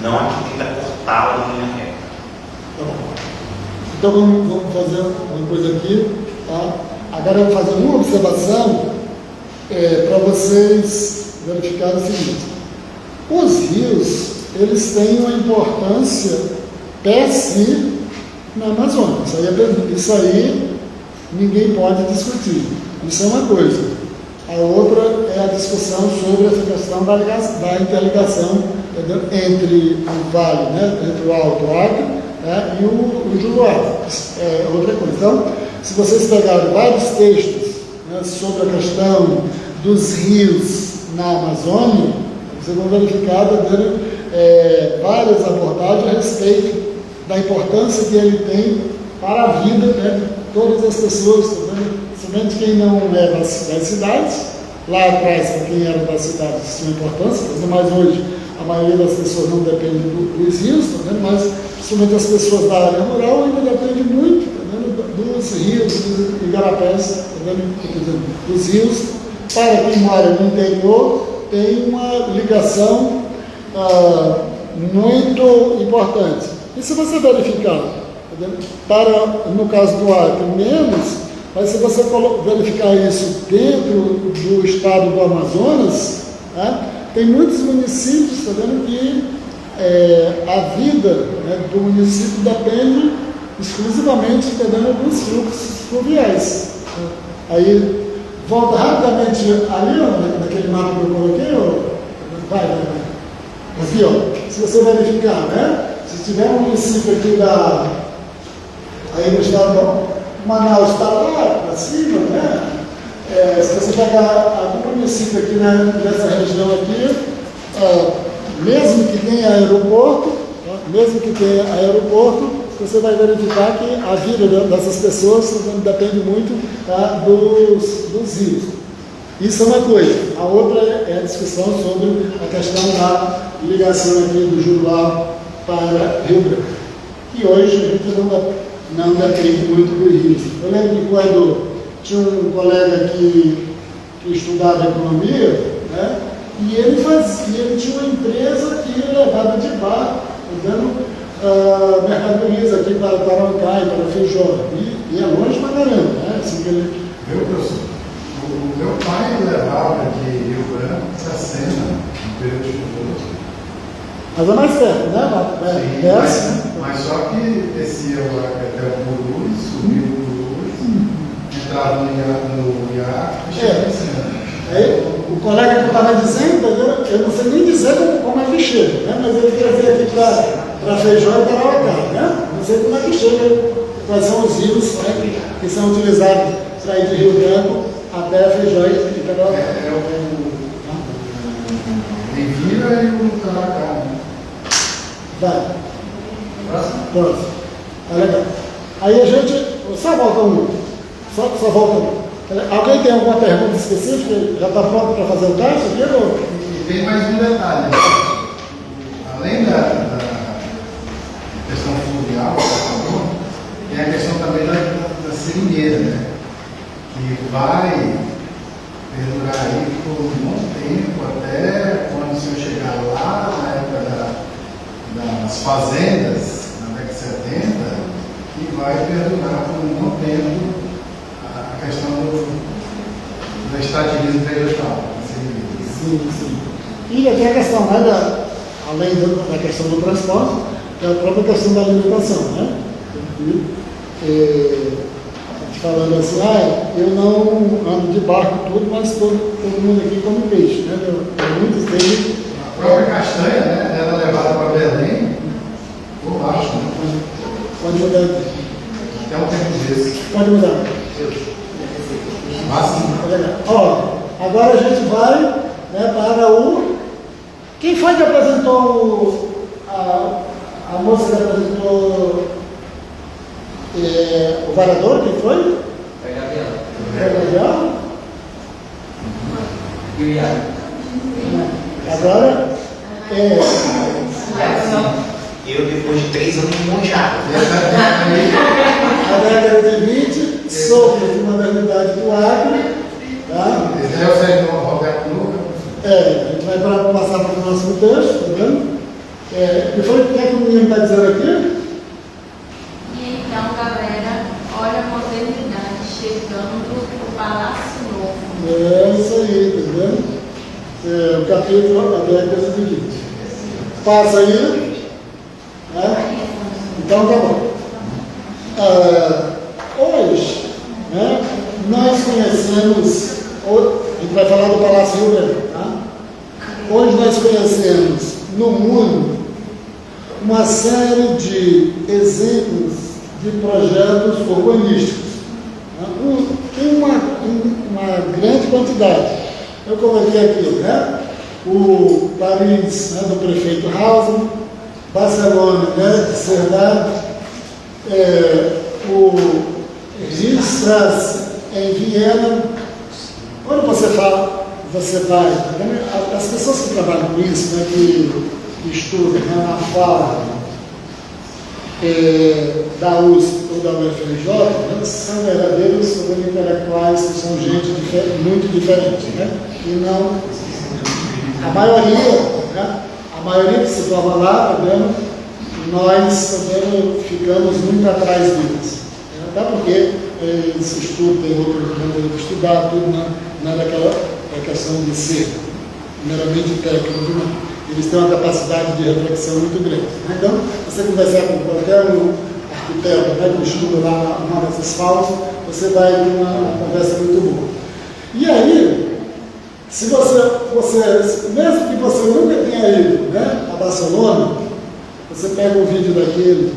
não a que tenta cortá-la em linha reta. Tá bom. Então vamos fazer uma coisa aqui. Tá? Agora eu vou fazer uma observação para vocês verificarem o seguinte. Os rios, eles têm uma importância per si na Amazônia. Isso aí ninguém pode discutir. Isso é uma coisa. A outra é a discussão sobre essa questão da interligação, entendeu? Entre o vale, né? Entre o Alto Acre, né? E o Juruá. É outra coisa. Então, se vocês pegarem vários textos, né, sobre a questão dos rios na Amazônia, vocês vão verificar várias abordagens a respeito da importância que ele tem para a vida, né, de todas as pessoas, principalmente quem não é das cidades. Lá atrás, para quem era das cidades, tinha importância, mas hoje a maioria das pessoas não depende dos rios, mas principalmente as pessoas da área rural ainda dependem muito dos rios, dos igarapés, dos rios. Para quem mora no interior, tem uma ligação muito importante. E se você verificar, no caso do Acre, menos, mas se você verificar isso dentro do estado do Amazonas, né, tem muitos municípios, que a vida, né, do município depende exclusivamente dos fluxos fluviais. Aí, volta rapidamente ali, naquele mapa que eu coloquei, vai. Aqui, ó, se você verificar, né, se tiver um município aqui aí no estado Manaus está lá para cima, né? Se você pegar algum município aqui, né, nessa região aqui, mesmo que tenha aeroporto, você vai verificar que a vida dessas pessoas depende muito, tá, dos rios. Isso é uma coisa. A outra é a discussão sobre a questão da ligação aqui do Juruá para Rio Branco. E hoje a gente não depende muito dos rios. Eu lembro que quando tinha um colega que estudava economia, né, e ele tinha uma empresa que levava de barco, mercadorias aqui para Tarancai, para Feijó, e é longe pra caramba, né? Assim que ele... O meu pai levava de Rio Branco para Sena, no período chuvoso, Mas é mais perto, né? Sim, Desce, né? mas só que descia até o Purus, subiu o Purus, entrava no Iaco e chegava em cima. Aí, o colega que estava dizendo, entendeu? Eu não sei nem dizer como é que chega, né? Mas ele quer vir aqui para Feijó e Tarauacá, né? Não sei como é que chega, quais são os rios, né, que são utilizados para ir de Rio Branco até Feijó e Tarauacá. Envira e o Tarauacá. Né? Vai. Próximo. Próximo. Tá legal. Aí a gente. Só volta um. Só volta um. Alguém tem alguma pergunta específica? Já está pronto para fazer o teste aqui? Ou? E tem mais um detalhe. Além da questão fluvial, tem a questão também da seringueira, né? Que vai perdurar aí por um bom tempo, até quando o senhor chegar lá, na época das fazendas, na década de 70, que vai perdurar por um bom tempo a questão do extrativismo vegetal. Sim, sim. E aqui a questão, né, além da questão do transporte, é a própria questão da alimentação, né? Falando assim, eu não ando de barco tudo, mas todo mundo aqui come peixe, né? Muitos deles. A própria castanha, né? Era levada para Belém por baixo, né? Pode mudar aqui. Até um tempo desse. Pode mudar. Máximo. Ó, agora a gente vai, né, para o. Quem foi que apresentou a moça que apresentou o varador? Quem foi? Foi Gabriela. Foi o Gabriel? E o Iago. Agora, Eu, depois de 3 anos, monjado. a década de 20, sobre a modernidade do Acre, tá? Esse é o senhor Roberto Lucas. A gente vai passar para o próximo texto, tá vendo? E foi o que o menino está dizendo aqui? E então, galera, olha a modernidade chegando no Palácio Novo. É isso aí, tá vendo? O capítulo, a década de 20. Passa aí. Né? Então tá bom. Hoje, né, nós conhecemos, a gente vai falar do Palácio Rio Branco, tá? Hoje nós conhecemos no mundo uma série de exemplos de projetos urbanísticos. Né? Tem uma grande quantidade. Eu coloquei aqui, né? O Paris, né, do prefeito Hausen, Barcelona, né, de Cerdá, o Ringstrasse em Viena. Quando você fala, você vai, as pessoas que trabalham com isso, né, que estudam, né, na fala da USP ou da UFRJ, né, são verdadeiros intelectuais, que são gente muito diferente, né? E não a maioria que se forma lá, tá vendo? Nós também ficamos muito atrás deles. Até porque eles estudam, tem outro maneira de estudar, tudo, não é daquela questão de ser meramente técnico, não. Eles têm uma capacidade de reflexão muito grande. Né? Então, você conversar com qualquer arquiteto, né, que estuda lá uma dessas falas, você vai ter uma conversa muito boa. E aí, se você mesmo que você nunca tenha ido, né, a Barcelona, você pega um vídeo daquele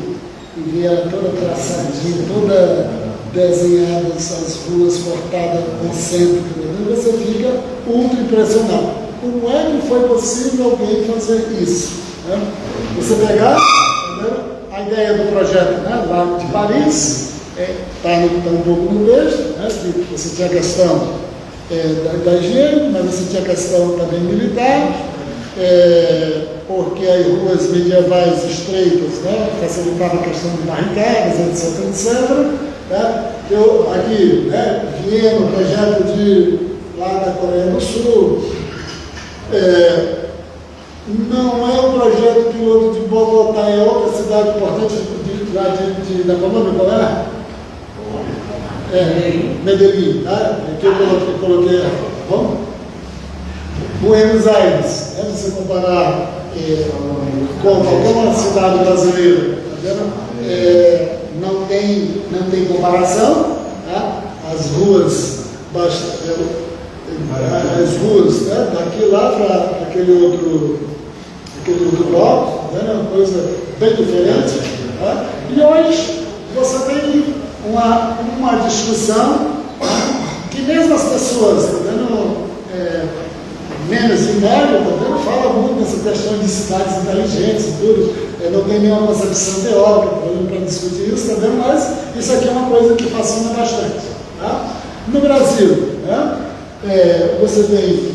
e vê ela toda traçadinha, toda desenhada, as ruas cortadas, concêntricas, e você fica ultra impressionado. Como é que foi possível alguém fazer isso? Né? Você pegar, entendeu? A ideia do projeto, né, lá de Paris, está um pouco no texto, né, que você tinha a questão da higiene, mas você tinha a questão também militar, porque as ruas medievais estreitas, né, facilitavam a questão de barricadas, etc, etc. Né? Aqui, né, Viena, o projeto lá da Coreia do Sul, não é um projeto piloto de Bogotá, é outra cidade importante da Colômbia, qual é? Medellín, tá? Aqui eu coloquei, bom? Buenos Aires, né? Se você comparar como qualquer uma cidade brasileira, tá vendo? Não tem comparação, tá? As ruas, né? Daqui lá para aquele outro bloco, né? Uma coisa bem diferente. Tá? E hoje você tem uma discussão, tá? Que mesmo as pessoas, tá vendo? Menos e médio, tá vendo? Fala muito dessa questão de cidades inteligentes e tudo. Não tem nenhuma concepção teórica para discutir isso, tá vendo? Mas isso aqui é uma coisa que fascina bastante. Tá? No Brasil, né? Você tem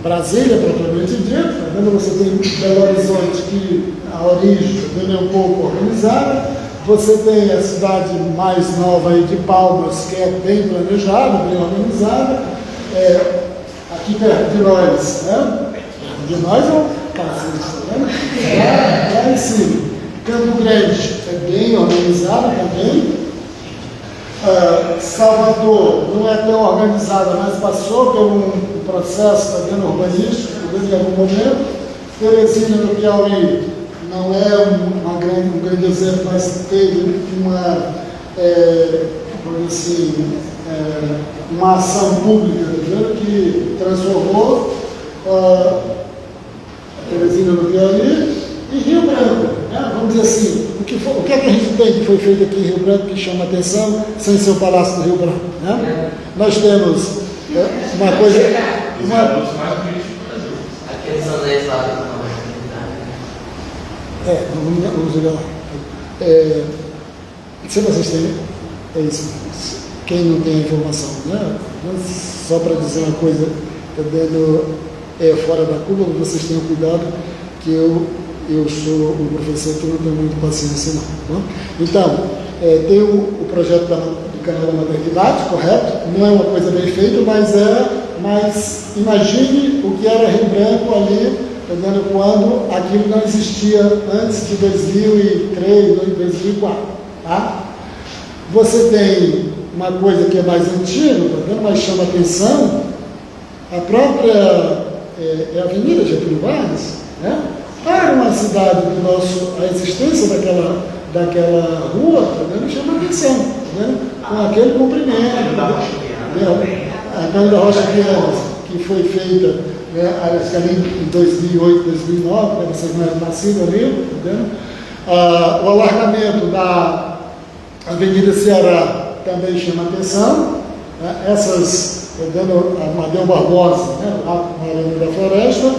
Brasília, propriamente dito, tá vendo? Você tem Belo Horizonte, que a origem tá vendo? É um pouco organizada. Você tem a cidade mais nova aí de Palmas, que é bem planejada, bem organizada. Aqui perto de nós, né? De nós é um cacete, tá vendo? Lá em cima. Campo Grande é bem organizado também. Salvador não é tão organizada, mas passou por um processo, tá vendo, urbanístico, em algum momento. Teresina, no Piauí, não é um grande exemplo, mas teve uma ação pública, tá vendo, que transformou Teresina no Piauí e Rio Branco, né? Vamos dizer assim, o que é que a gente tem que foi feito aqui em Rio Branco que chama atenção sem ser o Palácio do Rio Branco, né? Nós temos uma coisa... Aqueles anéis lá vamos jogar lá. Se vocês têm, é isso. Quem não tem a informação, né? Só para dizer uma coisa, fora da curva, vocês tenham cuidado que eu sou um professor que não tem muita paciência, não. Tá? Então, tem o projeto do canal da maternidade, correto? Não é uma coisa bem feita, mas imagine o que era Rio Branco ali, quando aquilo não existia antes de 2003, 2004. Tá? Você tem uma coisa que é mais antiga, mas chama atenção, a própria Avenida Getúlio Vargas, né? Para uma cidade a existência daquela rua, chama atenção, com aquele comprimento. A Câmara da Rocha Viana, que foi feita, acho que ali em 2008, 2009, vocês não eram nascidos ali, o alargamento da Avenida Ceará também chama atenção, né? Essas, Amadeu Barbosa, lá na Avenida da Floresta,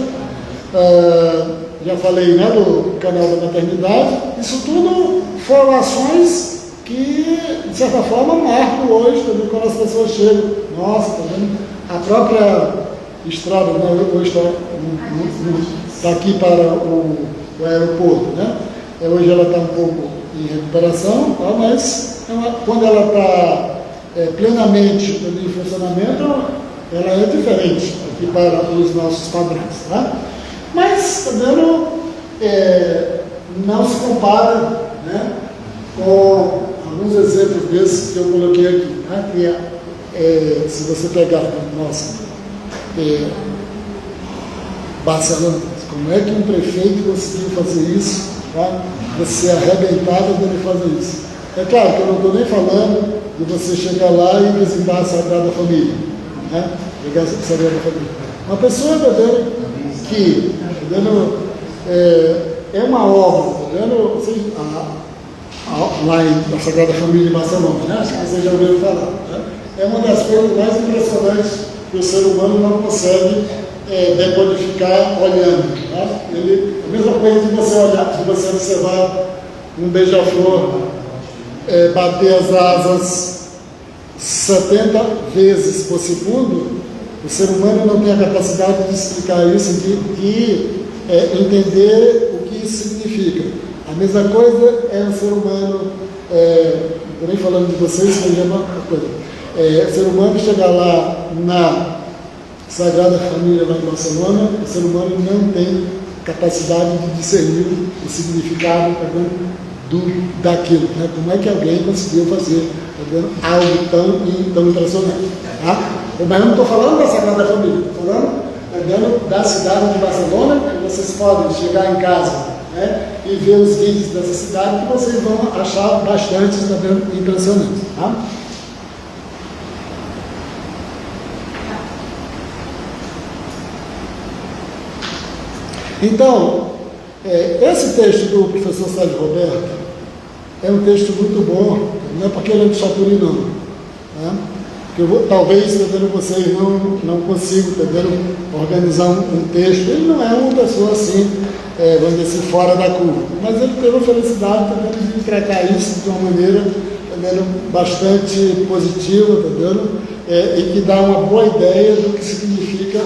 já falei, né, do canal da maternidade. Isso tudo foram ações que, de certa forma, marcam hoje, também, quando as pessoas chegam. Nossa, tá vendo? A própria estrada, né, hoje está aqui para o aeroporto, né? Hoje ela está um pouco em recuperação, tá? Mas quando ela está plenamente em funcionamento, ela é diferente aqui para os nossos padrões, tá? Mas, tá vendo, não se compara, né, com alguns exemplos desses que eu coloquei aqui, né, que se você pegar, Barcelona, como é que um prefeito conseguiu fazer isso, tá? Você arrebentado dele fazer isso. É claro que eu não estou nem falando de você chegar lá e visitar a Sagrada Família, né? Pegar a Sagrada Família. Uma pessoa, tá vendo, que é uma obra, lá na Sagrada Família em Barcelona, né? Acho que vocês já ouviram falar, né? É uma das coisas mais impressionantes que o ser humano não consegue decodificar olhando, né? A mesma coisa de você olhar, de você observar um beija-flor bater as asas 70 vezes por segundo. O ser humano não tem a capacidade de explicar isso, de entender o que isso significa. A mesma coisa é o ser humano, não estou nem falando de vocês, mas é uma coisa. O ser humano chegar lá na Sagrada Família lá em Barcelona, o ser humano não tem capacidade de discernir o significado daquilo, né? Como é que alguém conseguiu fazer algo tão impressionante, tá? Mas eu não estou falando da Sagrada Família, estou falando da cidade de Barcelona, que vocês podem chegar em casa, né, e ver os vídeos dessa cidade, que vocês vão achar bastante impressionantes. Tá? Então, esse texto do professor Sérgio Roberto é um texto muito bom, não é porque ele é de Chapuri, não. Né? Talvez vocês não consigam organizar um texto. Ele não é uma pessoa assim, vamos dizer assim, fora da curva, mas ele teve a felicidade de tratar isso de uma maneira bastante positiva, e que dá uma boa ideia do que significa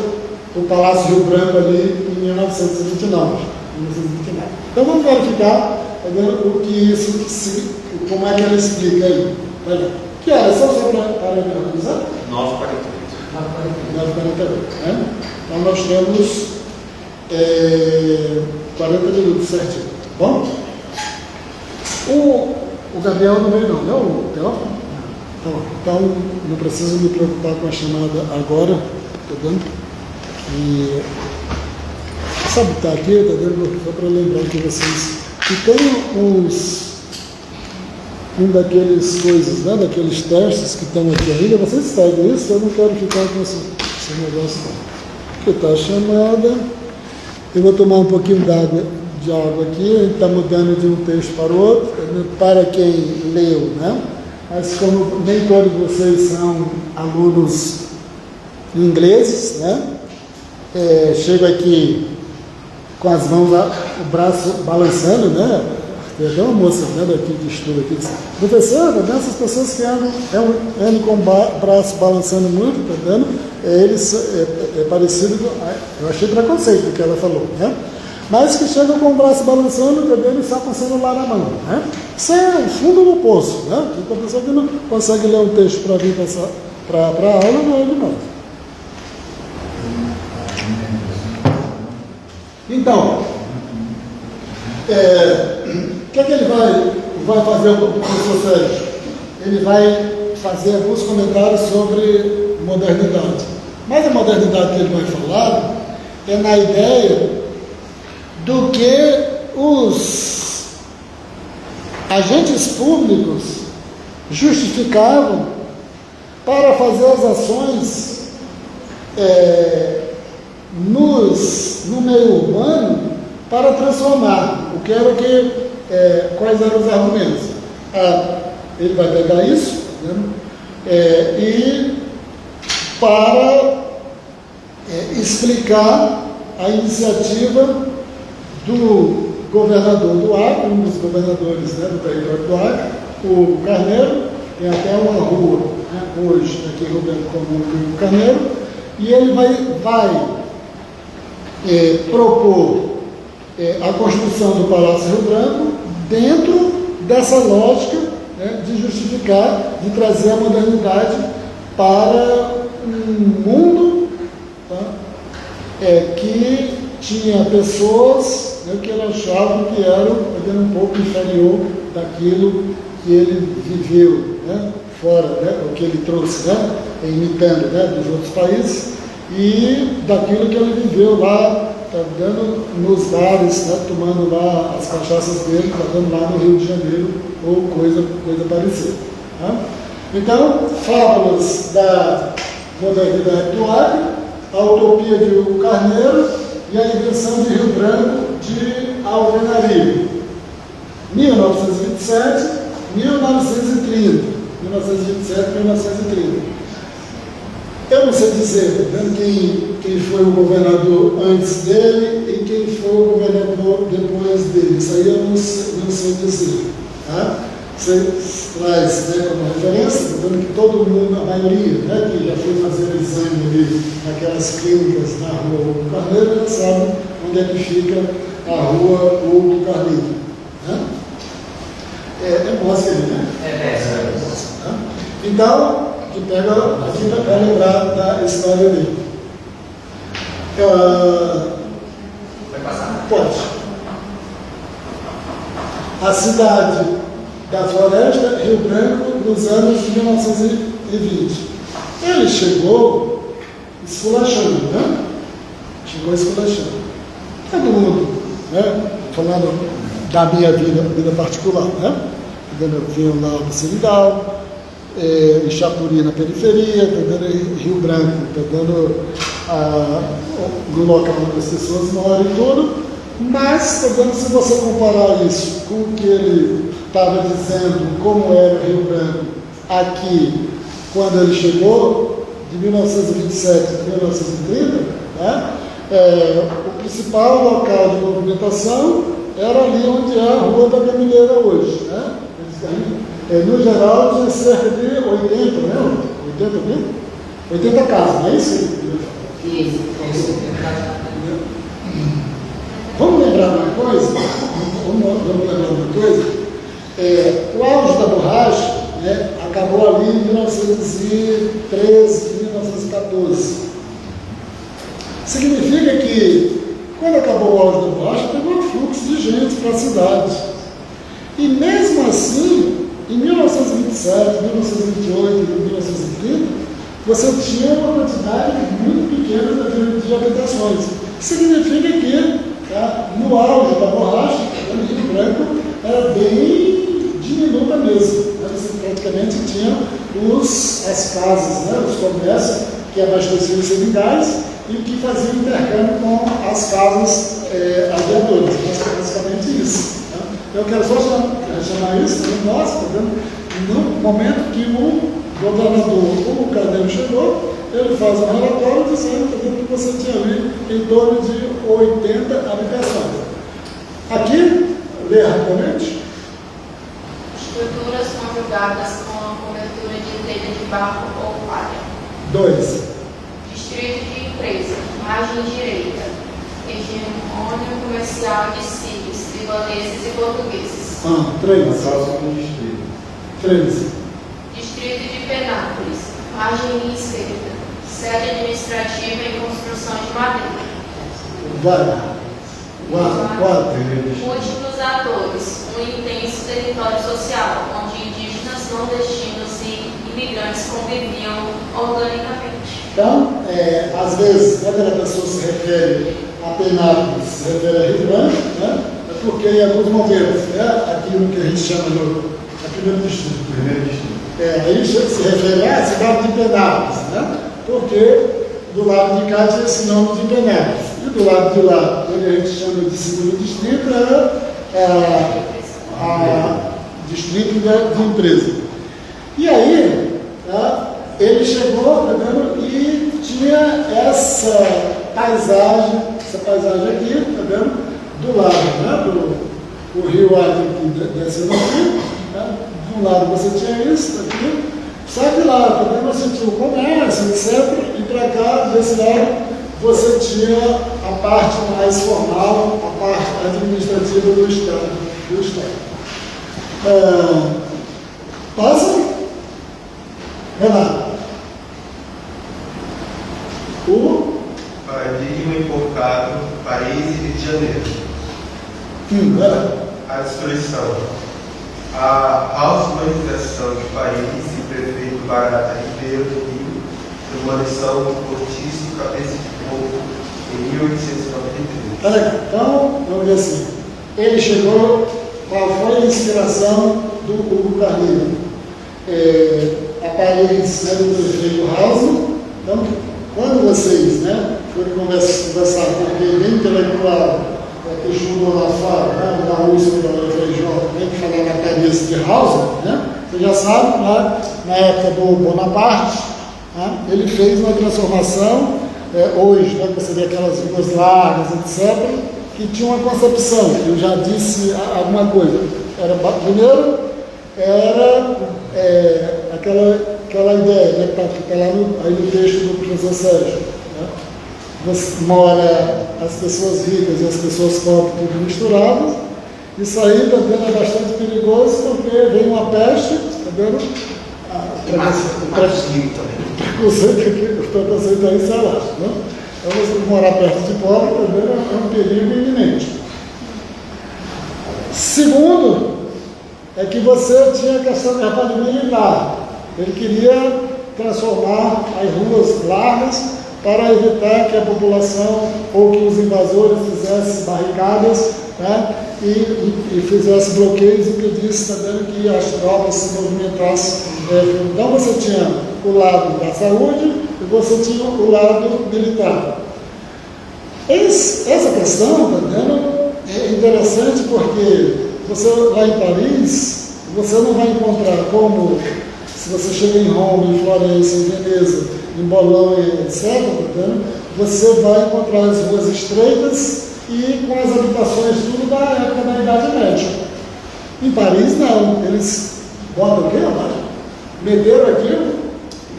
o Palácio Rio Branco ali em 1929. Então vamos verificar o que isso, como é que ele explica aí. Que horas são só para me organizar? 9h48. 9h48, né? Então nós temos 40 minutos certinho. Bom? O Gabriel não veio não, né? O Teófilo? Tá bom. Então não preciso me preocupar com a chamada agora, tá vendo? E sabe que está aqui, tá vendo? Só para lembrar que vocês que tem um daqueles coisas, né? Daqueles testes que estão aqui ainda, vocês pegam isso, eu não quero ficar com esse negócio não. Aqui está a chamada. Eu vou tomar um pouquinho de água aqui, a gente está mudando de um texto para o outro, para quem leu, né? Mas como nem todos vocês são alunos ingleses, né? Chego aqui com as mãos, o braço balançando, né? Tem até uma moça, né, daqui de estudo aqui, disse, professor, tá vendo? Essas pessoas que andam com o braço balançando muito, tá vendo? Eles é parecido com. Eu achei preconceito o que ela falou, né? Mas que chegam com o braço balançando, tá vendo? E só com o celular na mão, né? Isso é o fundo do poço, né? Porque a pessoa que não consegue ler um texto para vir para a aula não é demais. Então, o que é que ele vai fazer, o professor Sérgio? Ele vai fazer alguns comentários sobre modernidade. Mas a modernidade que ele vai falar é na ideia do que os agentes públicos justificavam para fazer as ações no meio urbano para transformar. O que era quais eram os argumentos? Ele vai pegar isso, né, e para explicar a iniciativa do governador do Acre, um dos governadores, né, do território do Acre, o Carneiro. Tem até uma rua, né, hoje aqui em Rio Branco como o Carneiro, e ele vai propor a construção do Palácio Rio Branco dentro dessa lógica, né, de justificar, de trazer a modernidade para um mundo, tá, que tinha pessoas, né, que ele achava que eram um pouco inferior daquilo que ele viveu, né, fora, né, o que ele trouxe, né, imitando, né, dos outros países, e daquilo que ele viveu lá, tá dando nos bares, né, tomando lá as cachaças dele, tá dando lá no Rio de Janeiro, ou coisa parecida. Tá? Então, fábulas da modernidade do Acre, a utopia de Hugo Carneiro e a invenção de Rio Branco de Alvenaria. 1927, 1930. 1927, 1930. Eu não sei dizer, né, quem foi o governador antes dele e quem foi o governador depois dele. Isso aí eu não sei dizer. Tá? Você traz, né, como referência, dando que todo mundo, a maioria, né, que já foi fazer o exame ali naquelas clínicas na rua Hugo Carneiro, já sabe onde é que fica a rua Hugo Carneiro. Né? É Mosca ali, né? Tá? Então, que pega aqui para lembrar da história dele. Vai passar? Pode. A cidade da Floresta, Rio Branco, nos anos de 1920. Ele chegou esculachando, né? Chegou esculachando. Todo mundo, né? Falando da minha vida particular, né? Eu vinha lá no Seringal, em Chapuri na periferia, em Rio Branco, no local onde as pessoas moram e tudo, mas se você comparar isso com o que ele estava dizendo, como era o Rio Branco aqui, quando ele chegou, de 1927 a 1930, né? O principal local de movimentação era ali onde é a Rua da Gameleira hoje, né? No geral, tinha cerca de 80, né? 80 casas, não é isso? Isso. Vamos lembrar uma coisa? O auge da borracha, né, acabou ali em 1913, 1914. Significa que, quando acabou o auge da borracha, teve um fluxo de gente para a cidade. E mesmo assim, em 1927, 1928, 1930, você tinha uma quantidade muito pequena de habitações. Significa que, tá, no auge da borracha, o Rio Branco era bem diminuta mesmo. Né? Você praticamente tinha as casas, né, os comércios que abasteciam os Seringais e que faziam intercâmbio com as casas aviadoras. Basicamente isso. Tá? Eu quero só chamar isso, nós, tá vendo? No momento que o governador, o Carneiro chegou, ele faz um relatório dizendo que você tinha ali em torno de 80 habitações. Aqui, lê rapidamente. Estruturas conjugadas com a cobertura de telha de barro ou palha. 2. Distrito de empresa, margem direita, hegemônio comercial de sírios, libaneses e portugueses. 3. distrito. 3. Distrito de Penápolis, margem esquerda, sede administrativa em construção de madeira. Vai. 4. Múltiplos atores, um intenso território social, onde indígenas, nordestinos e imigrantes conviviam organicamente. Então, às vezes, quando a pessoa se refere a Penápolis, se refere a Rio Branco, né? É porque em alguns momentos, né, aquilo que a gente chama de primeiro distrito. Aí se refere à cidade de Penápolis, né? Porque do lado de cá tinha esse nome de Penápolis. E do lado de lá, onde a gente chama de segundo distrito, era distrito de empresa. E aí, tá, ele chegou, tá vendo, e tinha essa paisagem aqui, tá vendo, do lado, né, do rio aqui descendo aqui, né, de um lado você tinha isso, aqui, só que lá, tá vendo, você tinha o comércio, etc., e para cá, desse lado, você tinha a parte mais formal, a parte administrativa do Estado. Passa? Renato. Paradigma importado, país e Rio de Janeiro. Vai lá. A destruição. A urbanização de país e prefeito Barata Ribeiro do Rio, demolição do cortiço Cabeça de Porco em 1893. Tá legal. Então, vamos ver assim. Ele chegou, qual foi a inspiração do Hugo Carneiro? A Paris do prefeito Hausmann. Então, quando vocês, né, forem conversar com alguém bem intelectual, que estudou lá fora, né, na Rússia, da FRJ, tem que falar na cabeça de Hausmann, né? Você já sabe, lá, na época do Bonaparte, né, ele fez uma transformação, hoje, né, você vê aquelas ruas largas, etc., que tinha uma concepção. Eu já disse alguma coisa. Primeiro, era aquela ideia, né, que está lá aí no texto do professor Sérgio. Né? Você mora as pessoas ricas e as pessoas pobres tudo misturadas. Isso aí também é bastante perigoso, porque vem uma peste, está vendo? O preconceito também. O preconceito aí se alastra. Né? Então, você morar perto de pobre também é um perigo iminente. Segundo, é que você tinha a questão da militar. Ele queria transformar as ruas largas para evitar que a população ou que os invasores fizessem barricadas, né, e fizessem bloqueios e impedissem também que as tropas se movimentassem. Então você tinha o lado da saúde e você tinha o lado militar. Essa questão, tá vendo, é interessante porque você lá em Paris, você não vai encontrar como se você chega em Roma, em Florença, em Veneza, em Bolonha, etc., tá vendo, você vai encontrar as ruas estreitas e com as habitações tudo da época da Idade Média. Em Paris não, eles botam o quê, Amaro? Meteram aquilo,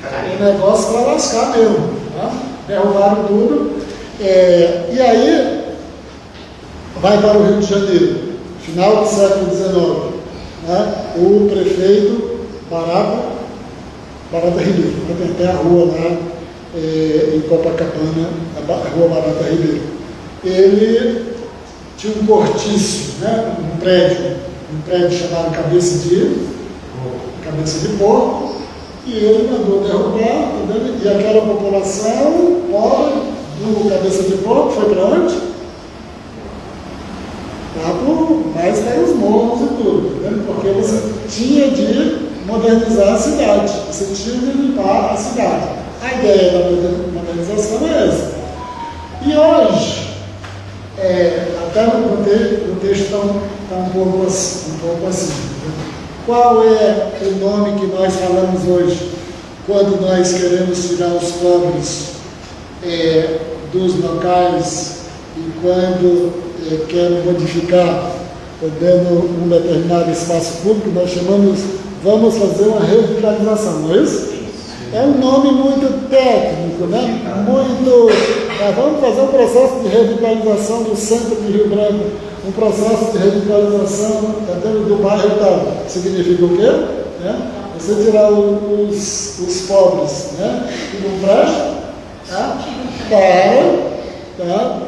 o negócio para lascar mesmo, tá? Derrubaram tudo, e aí vai para o Rio de Janeiro, final do século XIX, né? O prefeito Barata Ribeiro, tem até a rua lá em Copacabana, a rua Barata Ribeiro. Ele tinha um cortiço, né? um prédio chamado Cabeça de Porco, e ele mandou derrubar, entendeu? E aquela população pobre do Cabeça de Porco foi para onde? Lá por mais para os morros e tudo, entendeu? Porque você tinha de modernizar a cidade, você tinha de limpar a cidade. A ideia da modernização é essa. E hoje, até no texto está um pouco assim. Qual é o nome que nós falamos hoje quando nós queremos tirar os pobres dos locais e quando queremos modificar, dando um determinado espaço público? Nós chamamos, vamos fazer uma revitalização, não é isso? É um nome muito técnico, né? Vamos fazer um processo de revitalização do centro de Rio Branco, um processo de revitalização do bairro tal. Significa o quê? Né? Você tirar os pobres, né? Que não prestam, tá?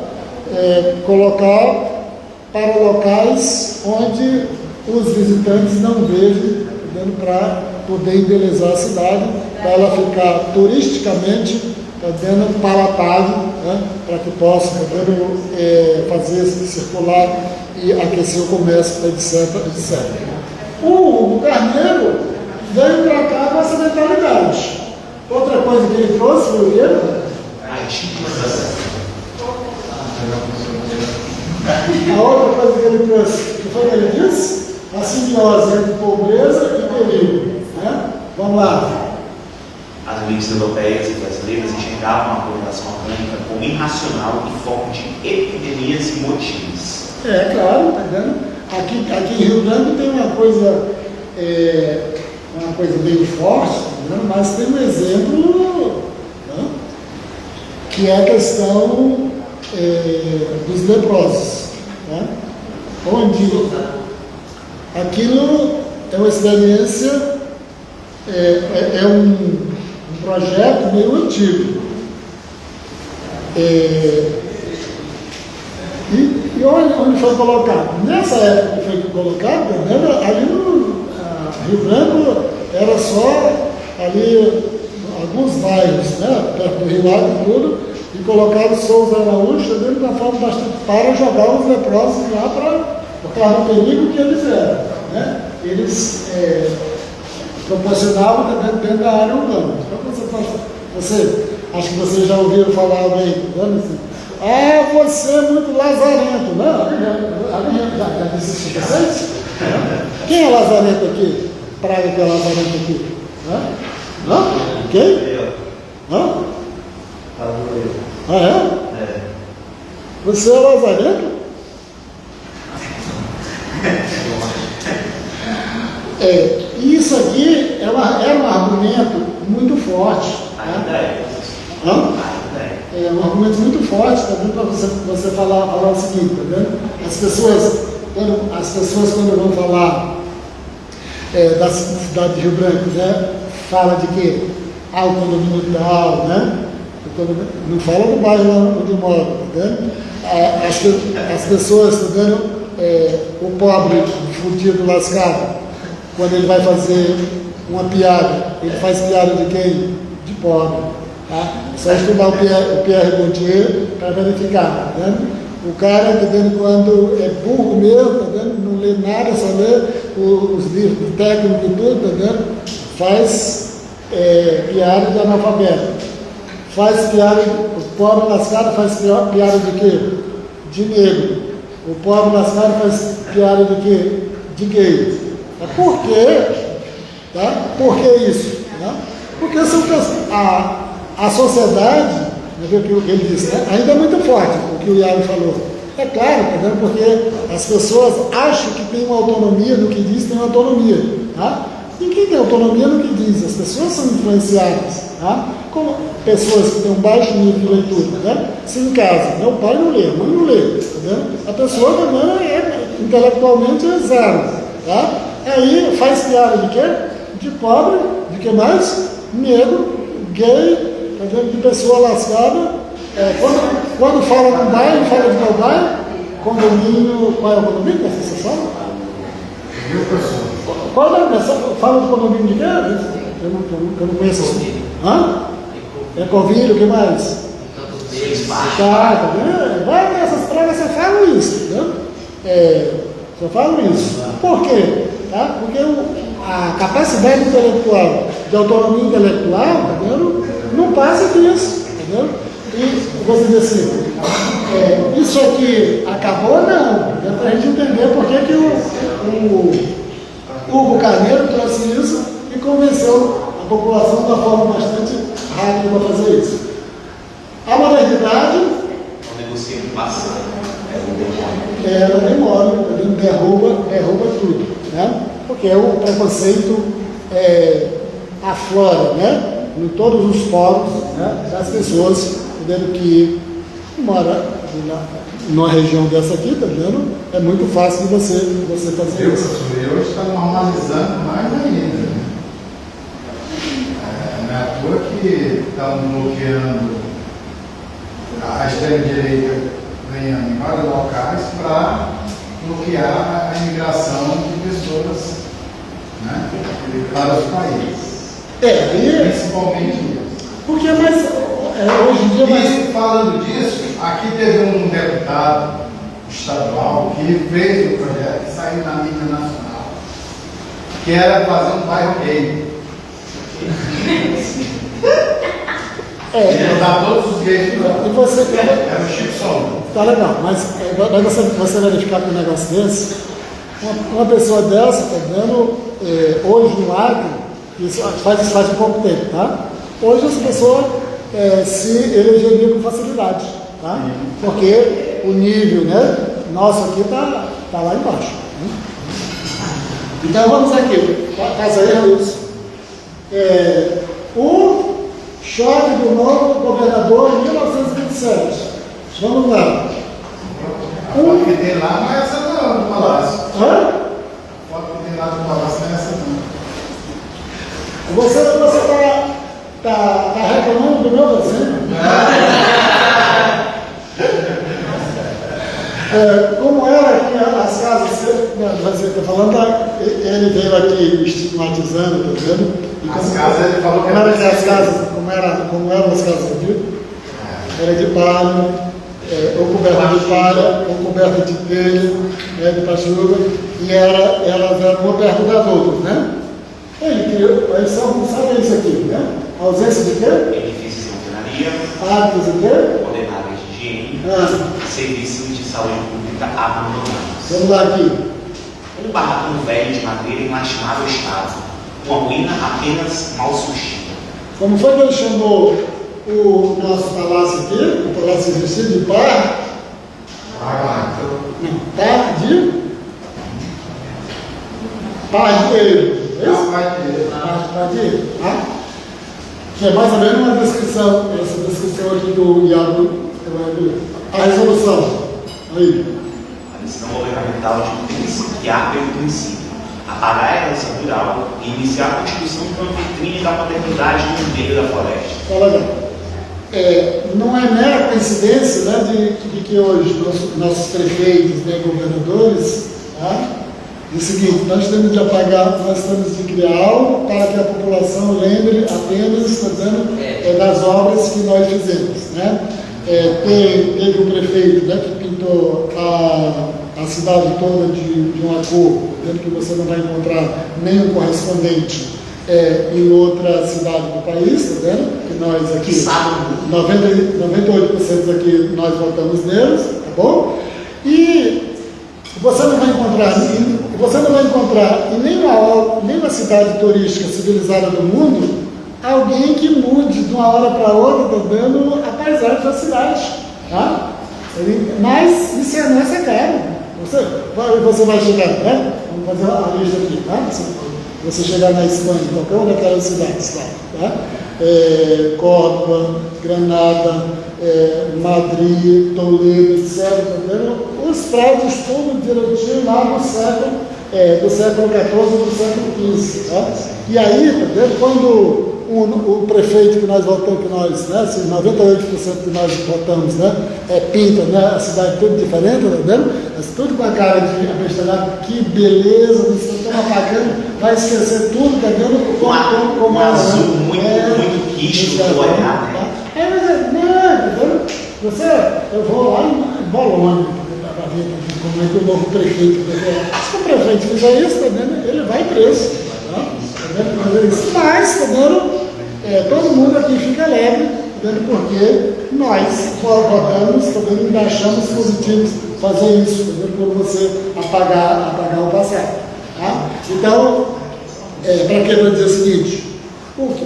Colocar para locais onde os visitantes não vejam, para poder embelezar a cidade, para ela ficar turisticamente palatável, né, para que possa fazer circular e aquecer o comércio, etc, etc. O Hugo Carneiro veio para cá com essa mentalidade. Outra coisa que ele trouxe foi o quê? A outra coisa que ele trouxe, que foi que ele disse? A simbiose entre pobreza e perigo. Né? Vamos lá. As elites europeias e brasileiras enxergavam a população orgânica como irracional e foco de epidemias e motins. Claro, tá vendo? Aqui em Rio Branco tem uma coisa bem forte, tá, mas tem um exemplo, né, que é a questão dos leprosos. Né? Onde aquilo é uma experiência, é um projeto meio antigo. E onde foi colocado? Nessa época que foi colocado, ali no Rio Branco era só ali alguns bairros, né, perto do Rio Lago e tudo, e colocaram Souza Araújo dentro da forma bastante para jogar os leprosos lá por causa do perigo que eles eram. Né? Eles proporcionavam também dentro da área urbana. Então acho que vocês já ouviram falar bem, você é muito lazarento, não? Já disse isso para vocês? Quem é lazarento aqui? Praga que é lazarento aqui? Não? Quem? Hã? Você é lazarento? Isso aqui era um argumento muito forte. Né? É um argumento muito forte também para você falar o seguinte, tá vendo? As pessoas quando vão falar da cidade de Rio Branco, né, fala de quê? O condomínio tal, né? Não fala do bairro lá onde mora, tá vendo? As pessoas, tá vendo? O pobre, fudido, lascado, quando ele vai fazer uma piada, ele faz piada de quem? De pobre. Tá? É só estudar o Pierre Bourdieu para verificar. Tá vendo? O cara, tá vendo, quando é burro mesmo, tá vendo? Não lê nada, só lê os livros técnicos e tudo, tá vendo? Faz piada de analfabeto. Faz piada, o pobre lascado faz piada de quê? De negro. O pobre lascado faz piada de quê? De gay. Por quê? Tá? Por que isso? Tá? Porque são a sociedade, o que ele disse, né? Ainda é muito forte o que o Iago falou. É claro, tá vendo? Porque as pessoas acham que tem uma autonomia no que diz, tem uma autonomia. Tá? Ninguém tem autonomia no que diz, as pessoas são influenciadas. Tá? Como pessoas que têm um baixo nível de leitura, tá? Se em casa, meu pai não lê, a mãe não lê, tá? A pessoa também intelectualmente é zero. Tá? Aí faz piada de quê? De pobre, de que mais? Negro, gay, tá vendo? De pessoa lascada. Quando fala no bairro, fala de qual bairro? Condomínio. Qual é o condomínio da associação? Qual é a fala do condomínio de quê? Eu não conheço assim. Hã? Ecovírio, o que mais? Tá vendo? Vai nessas pragas, você fala isso, tá vendo? Só falo isso. Por quê? Tá? Porque a capacidade intelectual, de autonomia intelectual, tá vendo? Não passa disso, tá vendo? E você diz assim, isso aqui acabou? Não. É para a gente entender por que o Hugo Carneiro trouxe isso e convenceu a população de uma forma bastante rápida para fazer isso. A modernidade... Não negocia com o passado. Ela demora, derruba tudo, né? Porque o preconceito aflora, né? Em todos os poros, né? Das pessoas, entendendo que mora numa região dessa aqui, tá vendo? É muito fácil de você fazer isso. E hoje está normalizando mais ainda, né? Não é à toa que estão bloqueando a extrema-direita ganhando em vários locais para bloquear a imigração de pessoas, né, para os países. Principalmente isso. Porque hoje em dia... E falando disso, aqui teve um deputado estadual que fez o projeto que saiu na mídia nacional, que era fazer um bairro gay. Botar todos os gays e você era o Chico Sombra. Tá legal, mas você verificar com um negócio desse, uma pessoa dessa, tá vendo, hoje no Acre, isso faz um pouco tempo, tá? Hoje essa pessoa se elegeria com facilidade, tá? Porque o nível, né, nosso aqui tá lá embaixo. Né? Então vamos aqui, faz aí isso. O choque do novo governador em 1927. Vamos lá. A foto que tem lá não é essa não, do Palácio. Hã? A foto que tem lá do Palácio não é essa não. Você tá reclamando do meu desenho? Como era aqui as casas, você está falando, ele veio aqui estigmatizando, tá vendo? As casas, ele falou que como eram as casas aqui? Era de palha, ou coberta de palha, ou coberta de telha, de pachuga, e elas eram uma perto das outras, né? Eles são, sabe isso aqui, né? Ausência de quê? Edifícios de alvenaria, Hábitos de quê? ordenárias de higiene, Ah. serviços de saúde pública abandonados. Vamos lá aqui. Um barracão velho de madeira em lastimável estado, uma ruína apenas mal surgida. Como foi que ele chamou o nosso palácio aqui? O palácio vestido de par? Não, pardieiro. É isso? Pardieiro. Tá? Que é mais ou menos uma descrição, essa descrição aqui do Iago. A resolução. Aí. A missão governamental de criar pelo princípio, apagar a herança rural e iniciar a constituição de uma vitrine da modernidade no meio da floresta. Olha, não é mera coincidência, né, de que hoje nossos prefeitos, né, governadores, tá, Diz o seguinte: nós temos de apagar, nós temos de criar algo para que a população lembre apenas, das obras que nós fizemos, né? Teve o prefeito, né, que pintou a cidade toda de uma cor, dizendo que você não vai encontrar nenhum correspondente em outra cidade do país, tá vendo? Que nós aqui, 98% aqui nós votamos neles, tá bom? E você não vai encontrar em nenhuma cidade turística civilizada do mundo alguém que mude de uma hora para outra, tá vendo, a paisagem da cidade, tá? Mas isso é a nossa cara. Você vai chegar, né? Vamos fazer uma lista aqui, tá? Você chegar na Espanha, qualquer uma daquelas cidades lá, tá? Córdoba, Granada, Madrid, Toledo, etc. Tá vendo? Os prédios tudo direitinho lá do século XIV ou do século XV. Tá? E aí, tá vendo? Quando o prefeito que nós votamos, né, assim, 98% que nós votamos, né, pinta, né, a cidade toda diferente, tá vendo? Tudo com a cara de abestalhado, que beleza, vocês estão apagando, vai esquecer tudo, tá vendo? Com azul muito quiche do olhar. Eu vou lá em Bolonha para ver como é que o novo prefeito, se o prefeito fizer isso, tá vendo? Ele vai preso. Tá? Mas, tá vendo? Todo mundo aqui fica alegre, tá vendo? Porque nós votamos, tá vendo? E achamos positivo fazer isso, tá vendo? Quando você apagar o passado. Tá? Então, para que eu dizer o seguinte,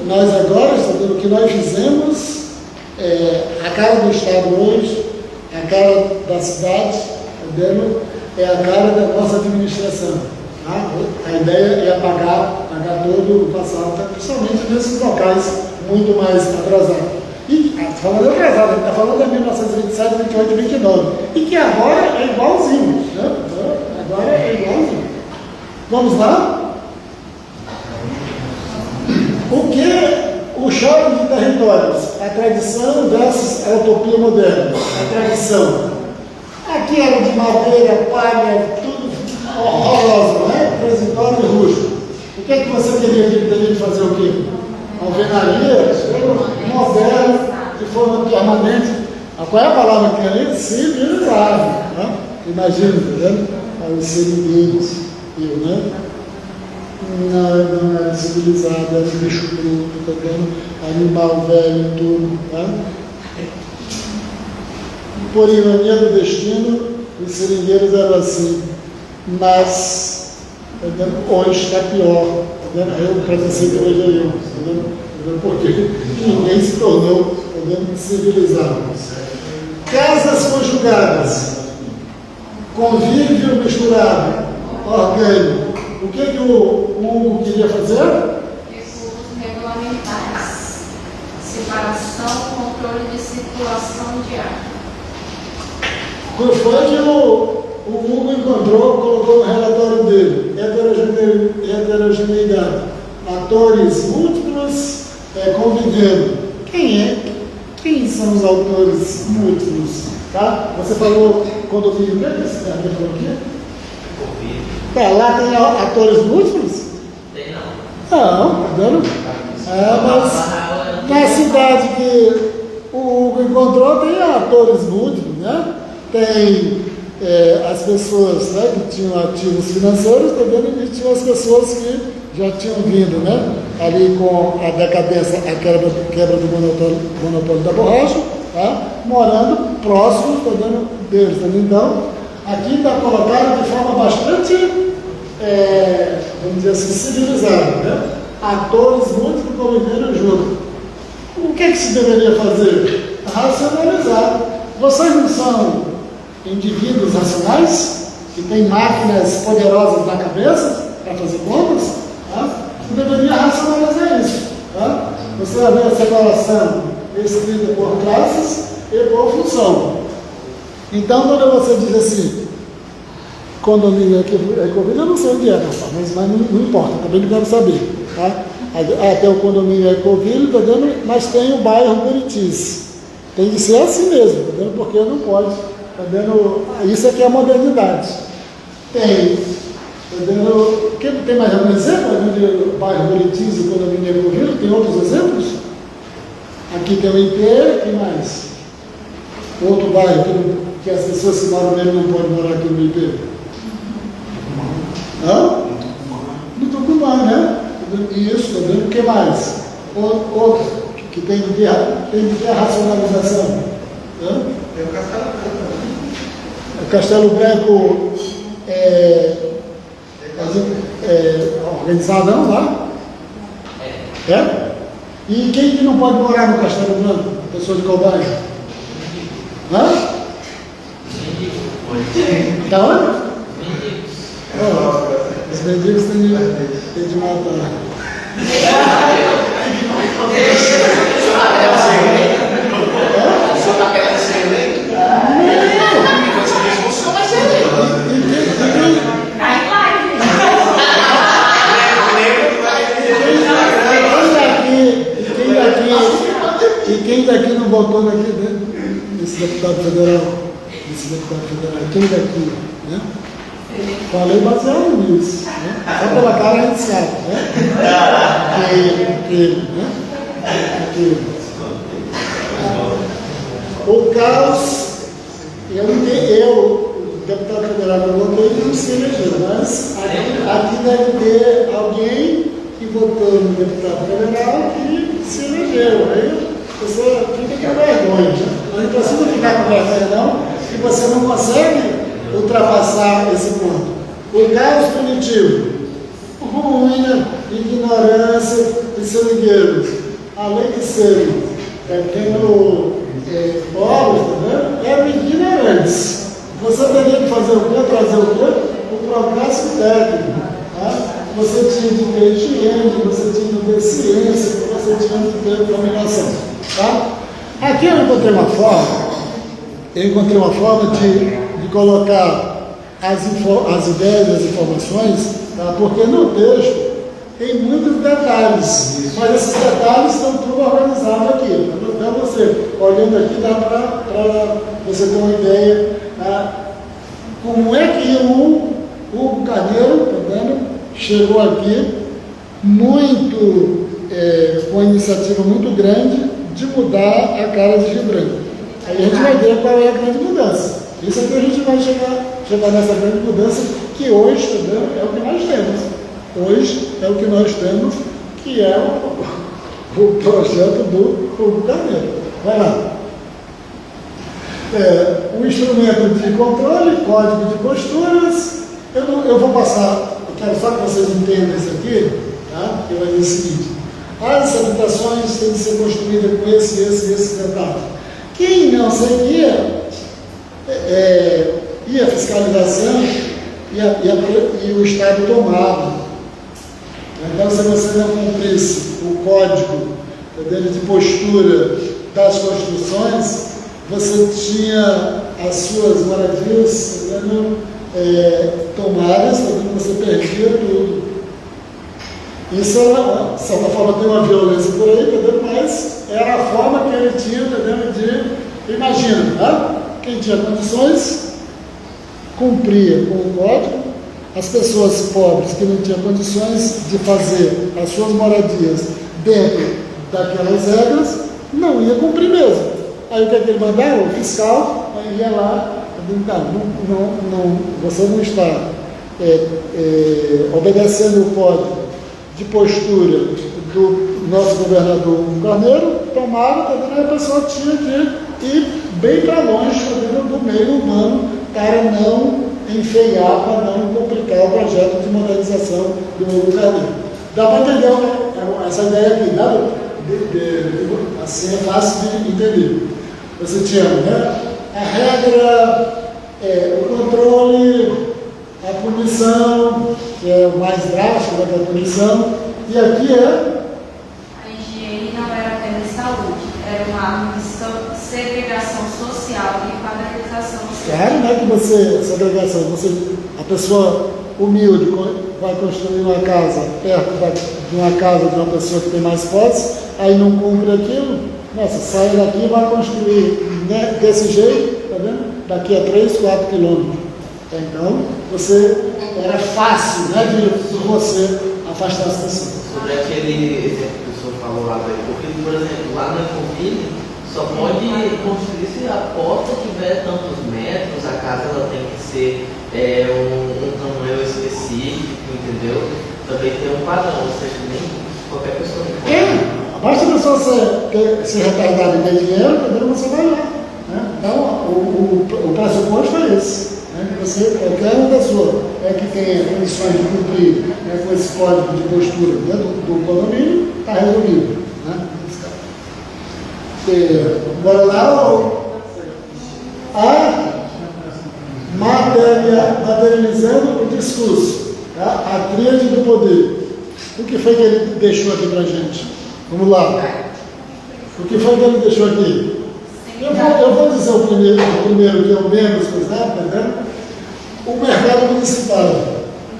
nós agora, tá vendo? O que nós fizemos, a cara do Estado hoje, a cara da cidade, tá vendo? É a cara da nossa administração. Tá? A ideia é apagar todo o passado, principalmente nesses locais muito mais atrasados. E falando atrasado, a gente está falando de 1927, 28, 29. E que agora é igualzinho. Né? Agora é igualzinho. Vamos lá? O que o choque de territórios? A tradição versus a utopia moderna. A tradição. Aqui era de madeira, palha, tudo horroroso, né? Transitório e rústico. O que é que você teria de fazer o quê? Alvenaria, moderno, de forma permanente. Qual é a palavra que tem ali? Civilizado. Né? Imagina, tá vendo? Os seringueiros, né? Não era civilizado, era bicho bruto, tá vendo? Animal velho, tudo. Tá? Por ironia do destino, os seringueiros eram assim. Mas hoje está pior. Eu precisei que hoje é eu. Porque ninguém se tornou civilizado. Casas conjugadas, convívio misturado, orgânico. O que o Hugo queria fazer? Recursos regulamentares, separação, controle de circulação de ar. Qual foi que o Hugo encontrou, colocou no relatório dele? Heterogeneidade. Atores múltiplos convivendo. Quem são os autores múltiplos? Tá? Você falou condomínio, o que é esse cara falou aqui? Lá tem atores múltiplos? Tem não. Não, tá vendo? Mas na cidade que o Hugo encontrou tem atores múltiplos, né? Tem as pessoas, né, que tinham ativos financeiros, tá vendo? E tinham as pessoas que já tinham vindo, né? Ali com a decadência, a quebra do monopólio da borracha, tá? Morando próximos, tá vendo, deles. Então, aqui está colocado de forma bastante, vamos dizer assim, civilizada, né? Atores múltiplos convivendo juntos. O que se deveria fazer? Racionalizar. Vocês não são indivíduos racionais, que têm máquinas poderosas na cabeça para fazer contas? Tá? Você deveria racionalizar isso. Tá? Você vai ver a separação escrita por classes e por função. Então, quando você diz assim, condomínio Ecoville, eu não sei onde é, mas não importa, também não quero saber. Tá? Até o condomínio Ecoville, tá vendo? Mas tem o bairro Buritis. Tem que ser assim mesmo, tá vendo? Porque não pode. Tá vendo? Isso aqui é a modernidade. Tem Entendeu? Tem mais algum exemplo? No bairro Bonitinhos e Condomínio Ecovivo, tem outros exemplos? Aqui tem o IP, quem mais? Outro bairro que as pessoas que moram nele não podem morar aqui no IP? Hã? No Tucumã, né? Isso, o que mais? Outro que tem de ter racionalização. Hã? Tem o Castelo Branco. O Castelo Branco organizadão lá? É? E quem que não pode morar no Castelo Branco? Pessoa de qual bairro? Hã? Da onde? Os mendigos têm de matar. O senhor está querendo ser eleito? O senhor vai ser eleito. E quem daqui não votou nesse deputado federal? Quem daqui? Né? Falei baseado nisso. Né? Só pela cara a gente sabe. Né? O caos, o deputado federal que eu votei não se elegeu, mas aqui deve ter alguém que votou no deputado federal que se elegeu. Aí você fica com vergonha. Né? Não precisa ficar com vergonha, não, que você não consegue ultrapassar esse ponto. O caos punitivo, ruína, ignorância e seringueiros, além de serem pobres, eram ignorantes. Você teria que fazer o quê? Trazer o quê? O progresso técnico. Tá? Você tinha de ter higiene, você tinha de ter ciência, você tinha de ter dominação. Tá? Aqui eu encontrei uma forma de colocar as ideias e as informações, tá? Porque no texto tem muitos detalhes, mas esses detalhes estão tudo organizados aqui. Então você, olhando aqui, dá para você ter uma ideia, tá? Como é que o Carneiro, tá vendo, chegou aqui muito, com uma iniciativa muito grande de mudar a cara de Rio Branco. Aí a gente vai ver qual é a grande mudança. Isso aqui a gente vai chegar nessa grande mudança que hoje, tá vendo, é o que nós temos. Hoje é o que nós temos, que é o projeto do Hugo Carneiro. Vai lá. O instrumento de controle, código de posturas. Eu vou passar, eu quero só que vocês entendam isso aqui, tá? Que vai dizer o seguinte: as habitações têm que ser construídas com esse detalhe. Quem não seguia, e a fiscalização e o Estado tomava. Então, se você não cumprisse o código de postura das construções, você tinha as suas moradias tomadas, você perdia tudo. Isso, de certa forma, tem uma violência por aí, entendeu? Mas era a forma que ele tinha, entendeu? Imagina, tá? Quem tinha condições cumpria com o código. As pessoas pobres que não tinham condições de fazer as suas moradias dentro daquelas regras, não ia cumprir mesmo. Aí o que é que ele mandava? O fiscal ia lá, você não está obedecendo o código de postura do nosso governador Carneiro, tomava, a pessoa tinha que ir bem para longe do meio urbano para não enfeiar, para não complicar o projeto de modernização do Hugo Carneiro. Dá para entender essa ideia aqui, né? Assim é fácil de entender. Você tinha, né? A regra, o controle, a punição, que é o mais drástico da punição, e aqui a higiene não era apenas saúde, era uma arma de segregação social e padronização social. Claro, né, que segregação, a pessoa humilde vai construir uma casa perto de uma casa de uma pessoa que tem mais posse, aí não cumpre aquilo, nossa, sai daqui e vai construir, né, desse jeito, tá vendo? Daqui a 3, 4 quilômetros. Então, era fácil, né, de você afastar as pessoas. Sobre aquele exemplo que o senhor falou lá, porque, por exemplo, lá na Confine só pode construir se a porta tiver tantos metros, a casa ela tem que ser um tamanho específico, entendeu? Também tem um padrão, ou seja, nem qualquer pessoa pode. Basta a pessoa ser retardada e ter dinheiro, entendeu? Você vai lá. Né? Então, o pressuposto é esse. Né? Que você, qualquer uma pessoa que tenha condições de cumprir, né, com esse código de postura dentro do condomínio, está resolvido. Né? Agora lá, materializando o discurso, tá? A tríade do poder. O que foi que ele deixou aqui para a gente? Vamos lá. O que foi que ele deixou aqui? Eu vou dizer o primeiro que é o menos, por exemplo, entendeu? O mercado municipal.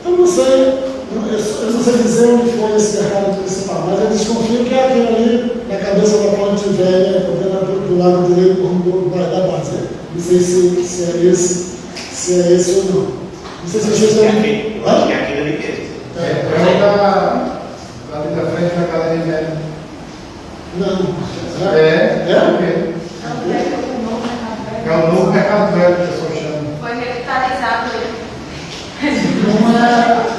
Eu não sei dizer onde foi esse mercado municipal, mas eu desconfio que é aquele ali na cabeça da Ponte Velha, do lado direito do bairro da base. Não sei se é esse ou não. Não sei se vocês estão. Eu acho que é aquele ali mesmo. Ali da frente da Academia Médica. Não. É o novo mercado velho que o pessoal chama. Foi revitalizado ele.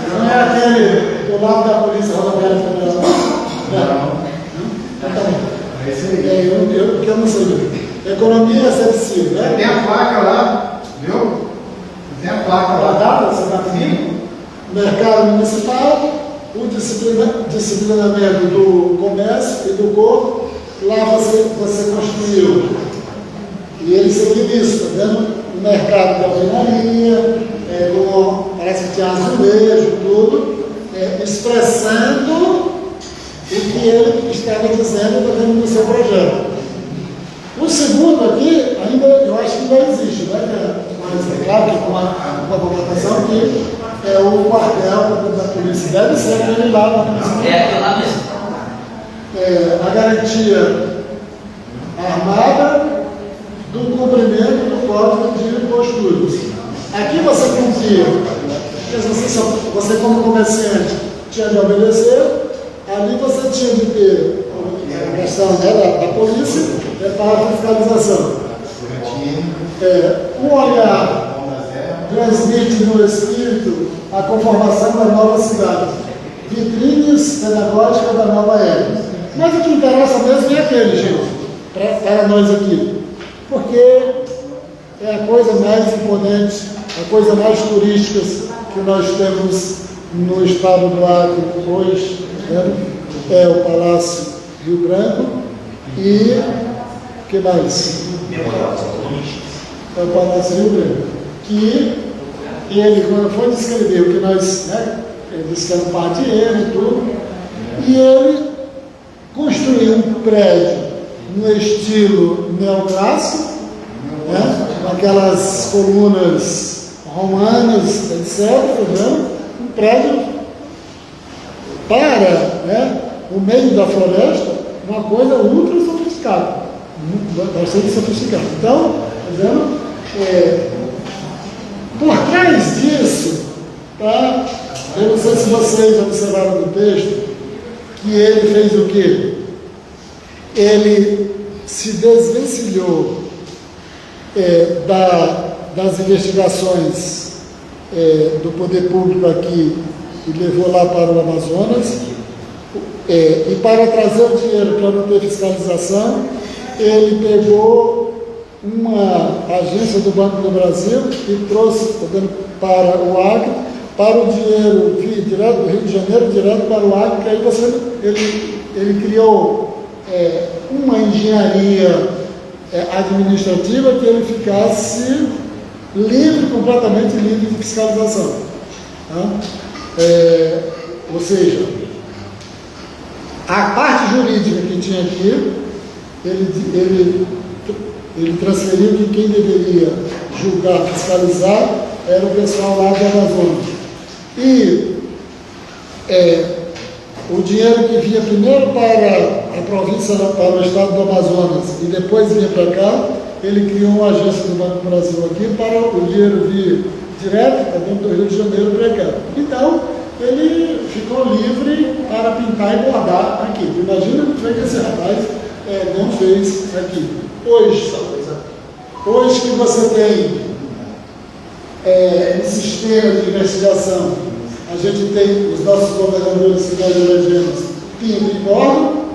Não é aquele do lado da Polícia Rodoviária Federal. Não. Então, É esse aí. eu não sei. Economia acessível, né? Tem a placa lá, viu? Tem a placa lá. Guardada, você está comigo? Mercado municipal, o disciplinamento do comércio e do corpo, lá você construiu. E ele seguiu isso, tá vendo? O mercado da alvenaria, parece que tinha azulejo, tudo, expressando o que ele estava dizendo, tá vendo, no seu projeto. O segundo aqui, ainda, eu acho que ainda existe, né? Mas é claro que com uma complementação que é o quartel da polícia. Deve ser aquele lá na polícia. É aquele lá mesmo. A garantia armada do cumprimento do código de posturas. Aqui você cumpria, você como comerciante tinha de obedecer, ali você tinha de ter a questão da polícia para a fiscalização. Um olhar transmite no espírito a conformação da nova cidade, vitrines pedagógicas da nova era. Mas o que interessa mesmo é aquele, gente, para nós aqui, porque é a coisa mais imponente, a coisa mais turística que nós temos no estado do Acre hoje, né? É o Palácio Rio Branco e o que mais? É o Palácio Rio Branco, que ele, quando foi descrever o que nós, né, ele disse que era um partieiro e tudo, e ele construiu um prédio no estilo neoclássico, né, com aquelas colunas romanas, etc., né, um prédio para, né, o meio da floresta, uma coisa ultra sofisticada, bastante sofisticada. Então, por trás disso, tá, eu não sei se vocês observaram no texto, que ele fez o quê? Ele se desvencilhou das investigações do poder público aqui e levou lá para o Amazonas. E para trazer o dinheiro para não ter fiscalização, ele pegou uma agência do Banco do Brasil e trouxe para o Acre, para o dinheiro vir direto do Rio de Janeiro, direto para o Acre, que aí ele criou uma engenharia administrativa que ele ficasse livre, completamente livre de fiscalização. Tá? Ou seja, a parte jurídica que tinha aqui, ele transferiu que quem deveria julgar, fiscalizar, era o pessoal lá do Amazonas. E o dinheiro que vinha primeiro para a província, para o estado do Amazonas, e depois vinha para cá, ele criou uma agência do Banco do Brasil aqui para o dinheiro vir direto do Rio de Janeiro para cá. Então, ele ficou livre para pintar e bordar aqui. Imagina o que esse rapaz não fez aqui. Hoje que você tem um sistema de investigação, a gente tem os nossos governadores que nós elegemos pintam e bordam,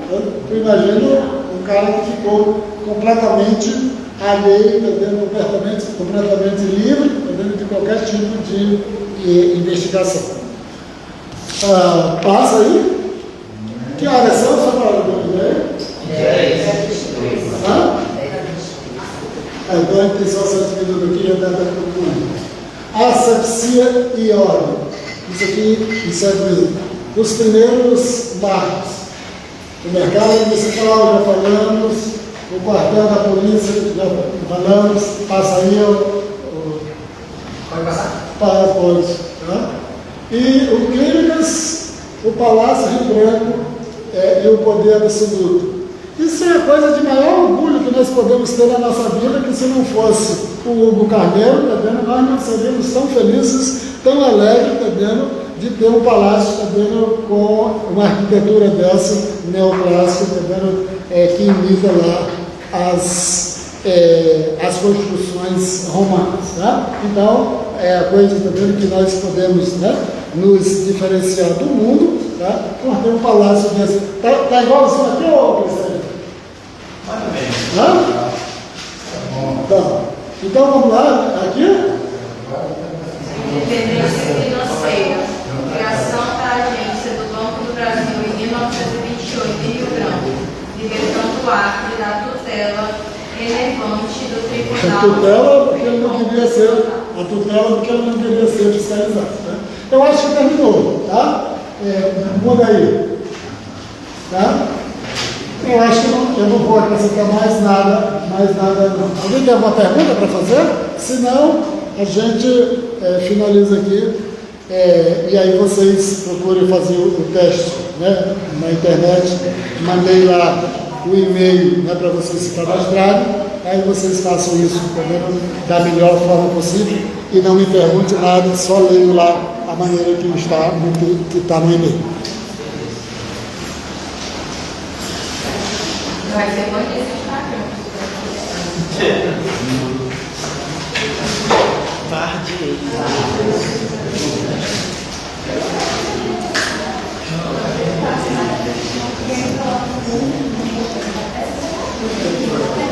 tu imagina um cara que ficou completamente alheio, completamente livre, de qualquer tipo de investigação. Passa aí. Que horas são, só para ver? Então a gente tem só 7 minutos aqui, já dá para concluir. Asepsia e óleo. Isso aqui em 7 minutos. Os primeiros marcos. O mercado municipal, já falamos. O quartel da polícia, já falamos. Passa aí. Pode passar? Pode. Tá? E o Clínicas, o Palácio Rio Branco e o Poder Absoluto. Isso é a coisa de maior orgulho que nós podemos ter na nossa vida, que se não fosse o Hugo Carneiro, tá vendo, nós não seríamos tão felizes, tão alegres, tá vendo, de ter um palácio, tá vendo, com uma arquitetura dessa, neoclássica, tá vendo, que imita lá as construções romanas. Tá? Então, é a coisa, tá vendo, que nós podemos, né, nos diferenciar do mundo, tá, por ter um palácio desse. Tá igual isso aqui, ô Cristiano? Mais ou menos. Hã? Tá. Então vamos lá, aqui. Independência financeira. Criação da agência do Banco do Brasil em 1928 em Rio Branco. Libertando o Acre da tutela relevante do Tribunal. A tutela porque ele não queria ser, fiscalizado. Né? Eu acho que terminou, tá? Muda aí. Tá? Eu acho que eu não vou acrescentar mais nada não. Alguém tem alguma pergunta para fazer? Se não, a gente finaliza aqui e aí vocês procurem fazer o teste, né, na internet. Mandei lá o e-mail, né, para vocês se cadastrarem, aí vocês façam isso da melhor forma possível e não me pergunte nada, só leio lá a maneira que está no e-mail. Vai ser bom de Instagram. Tarde.